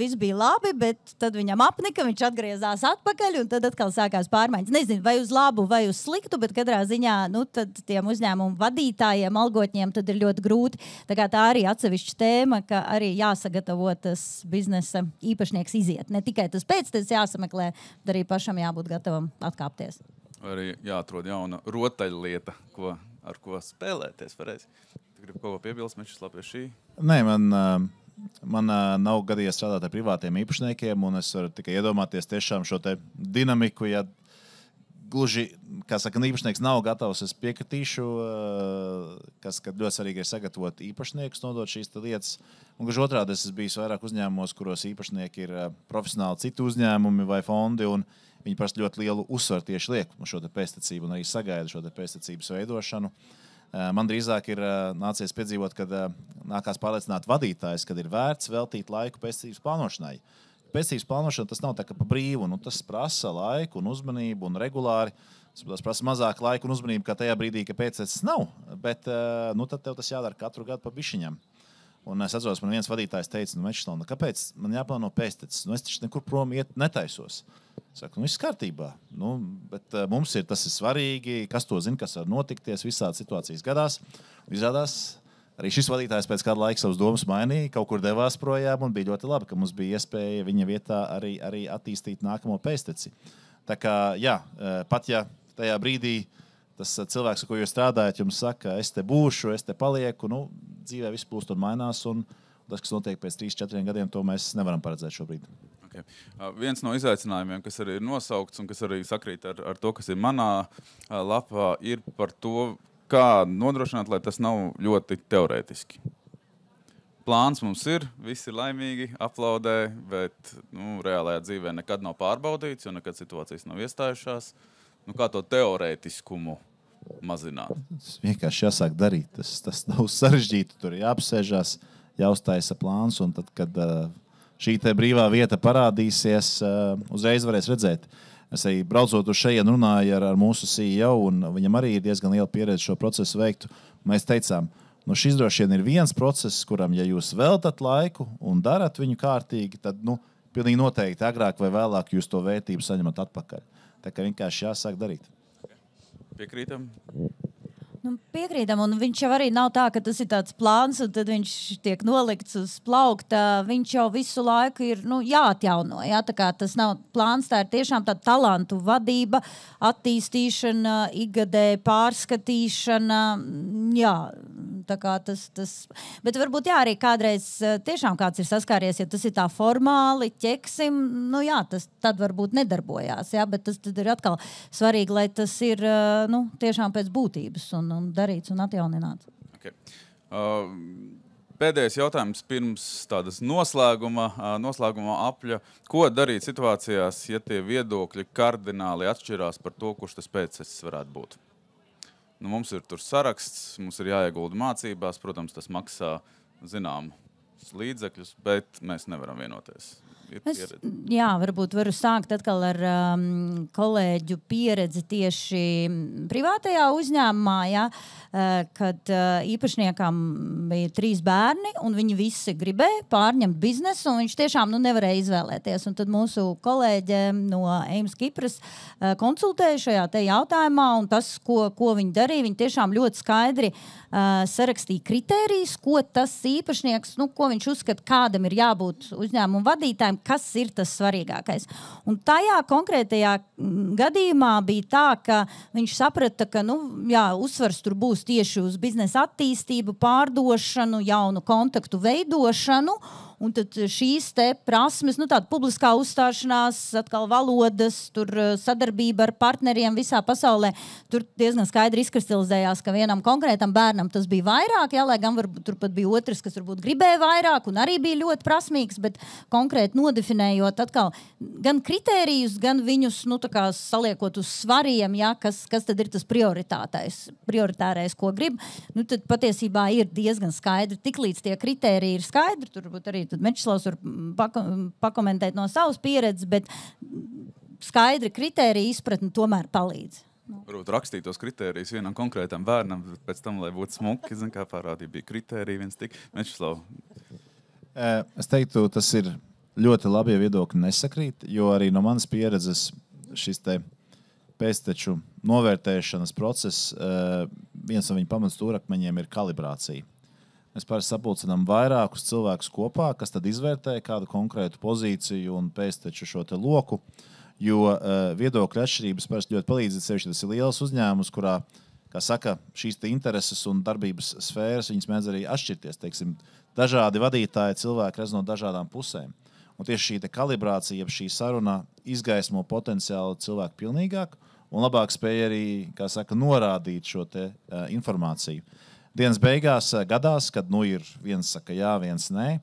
viss bija labi, bet tad viņam apnika, viņš atgriezās atpakaļ, un tad atkal sākās pārmaiņas. Nezinu, vai uz labu, vai uz sliktu, bet katrā ziņā, tad tiem uzņēmumu vadītājiem, algotņiem, tad ir ļoti grūti. Tā arī atsevišķa tēma, ka arī jāsagatavo tas biznesa īpašnieks iziet. Ne tikai tas pēctecis jāsameklē, bet arī pašam jābūt gatavam atkāpties. Arī jāatrod jauna rotaļlieta, ar ko spēlēties. Tu gribi kaut ko piebilst, Mečislavs, pie šī? Nē, man nav gadījies strādāt ar privātiem īpašniekiem, un es varu tikai iedomāties tiešām šo te dinamiku, ja gluži, kā saka, īpašnieks nav gatavs, es piekritīšu, kad ļoti svarīgi ir sagatavot īpašniekus, nodot šīs lietas. Un gluži otrādi, es esmu bijis vairāk uzņēmumos, kuros īpašnieki ir profesionāli citu uzņēmumi vai fondi, un viņi parasti ļoti lielu uzsvaru tieši liek uz šo pēctecību un arī sagaida šo pēctecības veidošanu. Man drīzāk ir nācies piedzīvot, kad nākās pārliecināt vadītājs, kad ir vērts veltīt laiku pēctecības plānošanai. Pēctecības plānošana tas nav tā kā pa brīvu, tas prasa laiku un uzmanību un regulāri. Tas prasa mazāk laika un uzmanību, kā tajā brīdī, ka pēctecis nav, bet tad tev tas jādara katru gadu pa bišķiņam. Un es atceros, man viens vadītājs teica, Mečislavs, kāpēc man jāplāno pēctecis? Es taču nekur prom iet netaisos. Saku, viss kārtībā, bet mums tas ir svarīgi, kas to zina, kas var notikties, visādi situācijas gadās. Izrādās, arī šis vadītājs pēc kāda laika savus domas mainīja, kaut kur devās projām, un bija ļoti labi, ka mums bija iespēja viņa vietā arī attīstīt nākamo pēcteci. Tā kā, jā, pat ja tajā brīdī tas cilvēks, ar ko jūs strādājat, jums saka, es te būšu, es te palieku, dzīvē viss plūst un mainās, un tas, kas notiek pēc 3-4 gadiem, to mēs nevaram paredzēt šobrīd. Okay. Viens no izaicinājumiem, kas arī ir nosaukts un kas arī sakrīt ar to, kas ir manā lapā, ir par to, kā nodrošināt, lai tas nav ļoti teorētiski. Plāns mums ir, visi ir laimīgi, aplaudē, bet reālajā dzīvē nekad nav pārbaudīts, jo nekad situācijas nav iestājušās. Kā to teorētiskumu mazināt? Tas vienkārši jāsāk darīt. Tas nav sarežģīti. Tur jāapsēžās, jāuztaisa plāns, un tad, kad šī te brīvā vieta parādīsies, uzreiz varēs redzēt. Es arī braucot uz šeit runāju ar mūsu CEO, un viņam arī ir diezgan liela pieredze šo procesu veiktu. Mēs teicām, šis droši vien ir viens process, kuram, ja jūs veltat laiku un darat viņu kārtīgi, tad pilnīgi noteikti agrāk vai vēlāk jūs to vērtību saņemat atpakaļ. Tā kā vienkārši jāsāk darīt. Piekrītam? Piekrītam, un viņš jau arī nav tā, ka tas ir tāds plāns, un tad viņš tiek nolikts uz plaukta. Viņš jau visu laiku ir jāatjauno. Ja? Tā kā tas nav plāns, tā ir tiešām tāda talantu vadība, attīstīšana, ikgadēja pārskatīšana. Jā, tā kā tas. Bet varbūt jā, arī kādreiz tiešām kāds ir saskāries, ja tas ir tā formāli, ķeksim, tas tad varbūt nedarbojās. Ja? Bet tas tad ir atkal svarīgi, lai tas ir tiešām pēc būtības un darīts un atjaunināts. Okay. Pēdējais jautājums pirms tādas noslēguma apļa. Ko darīt situācijās, ja tie viedokļi kardināli atšķirās par to, kurš tas pēctecis varētu būt? Mums ir tur saraksts, mums ir jāiegulda mācībās, protams, tas maksā zināmus līdzekļus, bet mēs nevaram vienoties. Varbūt varu sākt atkal ar kolēģu pieredzi tieši privātajā uzņēmumā, kad īpašniekam bija 3 bērni, un viņi visi gribēja pārņemt biznesu, un viņš tiešām nevarēja izvēlēties. Un tad mūsu kolēģe no Eimas Kipras konsultēja šajā te jautājumā, un tas, ko viņi darīja, viņi tiešām ļoti skaidri sarakstīja kritērijus, ko tas īpašnieks, ko viņš uzskata, kādam ir jābūt uzņēmumu vadītājiem, kas ir tas svarīgākais. Un tajā konkrētajā gadījumā bija tā, ka viņš saprata, ka uzsvars tur būs tieši uz biznesa attīstību, pārdošanu, jaunu kontaktu veidošanu, un tad šīs te prasmes, tāda publiskā uzstāšanās, atkal valodas, tur sadarbība ar partneriem visā pasaulē, tur diezgan skaidri izkristalizējās, ka vienam konkrētam bērnam tas bija vairāk, lai gan varbūt tur pat bija otrs, kas varbūt gribēja vairāk un arī bija ļoti prasmīgs, bet konkrēti nodefinējot atkal gan kritērijus, gan viņus, saliekot uz svariem, kas tad ir tas prioritārais, ko grib, tad patiesībā ir diezgan skaidri, tiklīdz tie kritēriji ir skaidri, tur varbūt arī tad Mečislavs var pakomentēt no savas pieredzes, bet skaidri kritērija izpratni tomēr palīdz. Varbūt rakstīt tos kritērijus vienam konkrētam bērnam, bet pēc tam, lai būtu smuki, kā parādīja, bija kritērija viens tik. Mečislau. Es teiktu, tas ir ļoti labi, ja viedokļi nesakrīt, jo arī no manas pieredzes šis te pēcteču novērtēšanas process, viens no viņa pamatstūrakmeņiem ir kalibrācija. Mēs parasti sapulcinām vairākus cilvēkus kopā, kas tad izvērtē kādu konkrētu pozīciju un pēcteču šo te loku. Jo viedokļu atšķirības parasti ļoti palīdz, sevišķi tas ir liels uzņēmums, kurā, kā saka, šīs intereses un darbības sfēras, viņas mēdz arī atšķirties. Teiksim, dažādi vadītāji cilvēki redz no dažādām pusēm. Un tieši šī kalibrācija, jeb šī saruna izgaismo potenciālu cilvēku pilnīgāk un labāk spēj arī, kā saka, norādīt šo te informāciju. Dienas beigās gadās, kad ir viens saka jā, viens nē.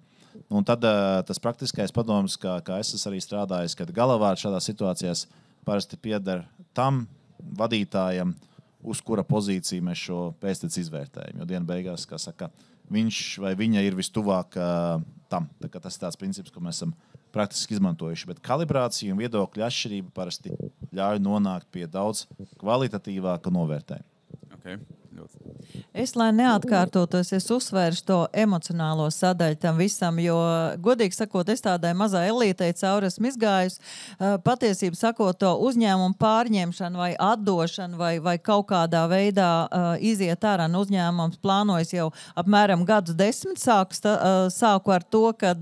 Un tad tas praktiskais padoms, kā es arī strādājis, kad galavārds šādās situācijās parasti pieder tam vadītājam, uz kura pozīciju mēs šo pēcteci izvērtējam. Jo dienu beigās, kā saka, viņš vai viņa ir vistuvāk tam. Tas ir tāds princips, ko mēs esam praktiski izmantojuši. Bet kalibrācija un viedokļu atšķirība parasti ļauj nonākt pie daudz kvalitatīvāka novērtējuma. Okay. Es, lai neatkārtotos, es uzsvēršu to emocionālo sadaļu tam visam, jo, godīgi sakot, es tādai mazai elītei cauri esmu izgājusi. Patiesību sakot, to uzņēmumu pārņemšanu vai atdošanu vai kaut kādā veidā iziet ārā no uzņēmums plānojas jau apmēram gadus 10. Sāku ar to, kad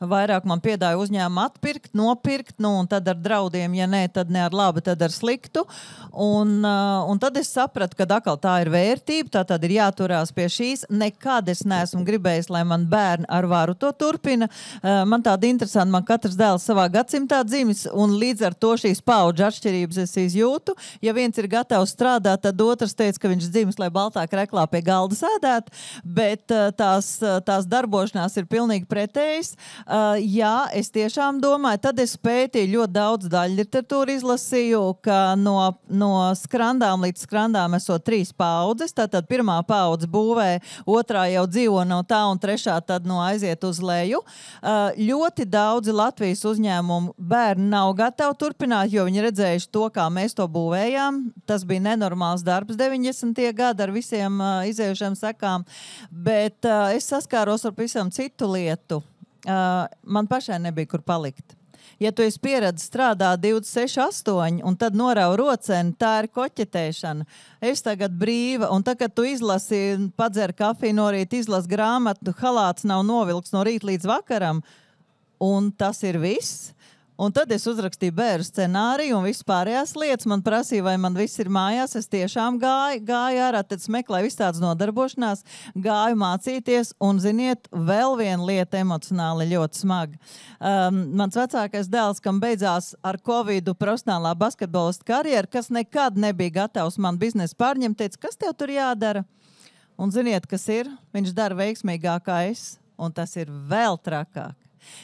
vairāk man piedāja uzņēmumu atpirkt, nopirkt, un tad ar draudiem, ja nē, tad ne ar labu, tad ar sliktu. Un tad es sapratu, ka atkal tā ir vērtība, tā tad ir jāturās pie šīs. Nekad es neesmu gribējis, lai man bērni ar varu to turpina. Man tāda interesanta, man katrs dēls savā gadsimtā dzimis, un līdz ar to šīs paudžu atšķirības es izjūtu. Ja viens ir gatavs strādāt, tad otrs teica, ka viņš dzimis, lai baltā kreklā pie galda sēdētu, bet tās darbošanās ir pilnīgi pretējas. Jā, es tiešām domāju, tad es pētīju ļoti daudz daļu literatūru izlasīju, ka no skrandām līdz skrandām esot 3 paudzes. Tātad pirmā paudze būvē, otrā jau dzīvo no tā un trešā tad aiziet uz leju. Ļoti daudzi Latvijas uzņēmumu bērni nav gatavi turpināt, jo viņi redzējuši to, kā mēs to būvējām. Tas bija nenormāls darbs 90. gadi ar visiem izējušiem sekām, bet es saskāros ar pavisam citu lietu. Man pašai nebija kur palikt. Ja tu esi pieredzis strādāt 26/8 un tad norauj roceni, tā ir koķetēšana. Es tagad brīva, un tad, kad tu izlasi, padzer kafiju no rīta, izlasi grāmatu, halāts nav novilks no rīta līdz vakaram, un tas ir viss. Un tad es uzrakstīju bērnu scenāriju un vispārējās lietas. Man prasīja, vai man viss ir mājās. Es tiešām gāju ārā, tad meklēju visu tādas nodarbošanās, gāju mācīties, un, ziniet, vēl viena lieta emocionāli ļoti smaga. Mans vecākais dēls, kam beidzās ar Covidu profesionālā basketbolista karjera, kas nekad nebija gatavs man biznesu pārņemt, teica, kas tev tur jādara? Un ziniet, kas ir? Viņš dara veiksmīgāk kā es, un tas ir vēl trakāk.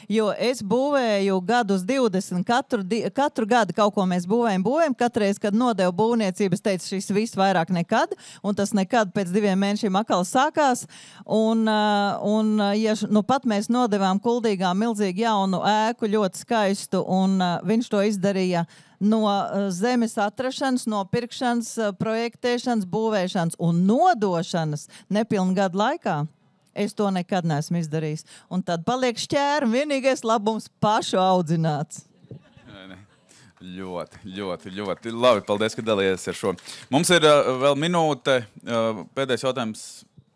Jo es būvēju gadus 20, katru gadu kaut ko mēs būvējam. Katreiz, kad nodevu būvniecības, teicu, šis viss vairāk nekad, un tas nekad pēc 2 mēnešiem atkal sākās. Un ja pat mēs nodevām Kuldīgā milzīgi jaunu ēku, ļoti skaistu, un viņš to izdarīja no zemes atrašanas, no pirkšanas, projektēšanas, būvēšanas un nodošanas nepilnu gadu laikā. Es to nekad neesmu izdarījis. Un tad paliek šķēri, un vienīgais labums pašu audzināts. Ļoti labi. Paldies, ka dalījies ar šo. Mums ir vēl minūte. Pēdējais jautājums.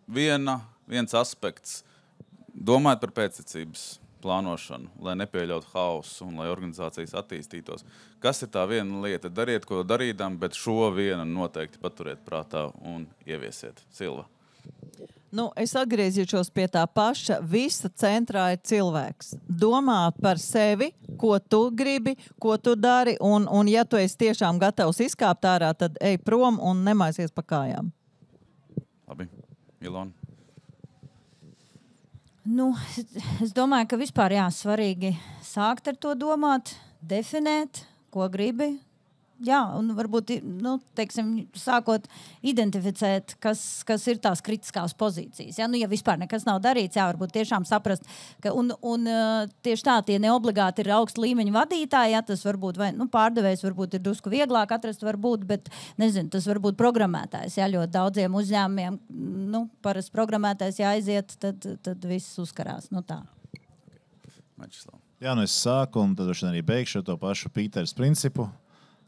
Viens aspekts. Domājot par pēctecības plānošanu, lai nepieļautu hausu un lai organizācijas attīstītos. Kas ir tā viena lieta? Dariet, ko darīdam, bet šo vienu noteikti paturiet prātā un ieviesiet. Silva. Es atgriezīšos pie tā paša. Visa centrā ir cilvēks. Domā par sevi, ko tu gribi, ko tu dari, un ja tu esi tiešām gatavs izkāpt ārā, tad ej prom un nemaisies pa kājām. Labi. Ilona? Es domāju, ka vispār svarīgi sākt ar to domāt, definēt, ko gribi, jā, un varbūt, nu, teiksim, sākot identificēt, kas ir tās kritiskās pozīcijas. Ja, nu, ja vispār nekas nav darīts, jā, varbūt tiešām saprast, ka, un tieši tā, tie neobligāti ir augsta līmeņa vadītāji, ja, tas varbūt, vai, nu, pārdevējs varbūt ir drusku vieglāk atrast, varbūt, bet, nezinu, tas varbūt programmētājs, ja, ļoti daudziem uzņēmumiem, nu, parasti programmētājs jāaiziet, tad viss uzkarās, nu tā. Mačislav. Jā, nu es sāku, un tad arī beigšu to pašu Pīteras principu.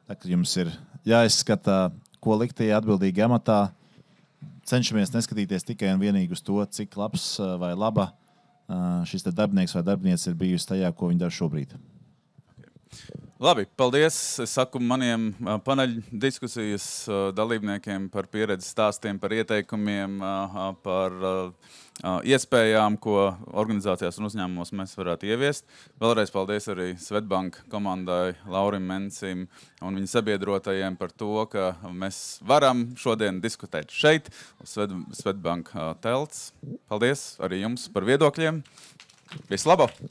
Tā, kad jums ir jāizskata, ko likt tajā atbildīgi amatā, cenšamies neskatīties tikai un vienīgi uz to, cik labs vai laba šis darbinieks vai darbinieks ir bijusi tajā, ko viņi dara šobrīd. Labi, paldies. Es saku maniem paneļu diskusijas dalībniekiem par pieredzes stāstiem, par ieteikumiem, par iespējām, ko organizācijās un uzņēmumos mēs varētu ieviest. Vēlreiz paldies arī Swedbank komandai, Laurim Mencim un viņa sabiedrotajiem par to, ka mēs varam šodien diskutēt šeit, uz Swedbank telts. Paldies arī jums par viedokļiem. Vislabāk!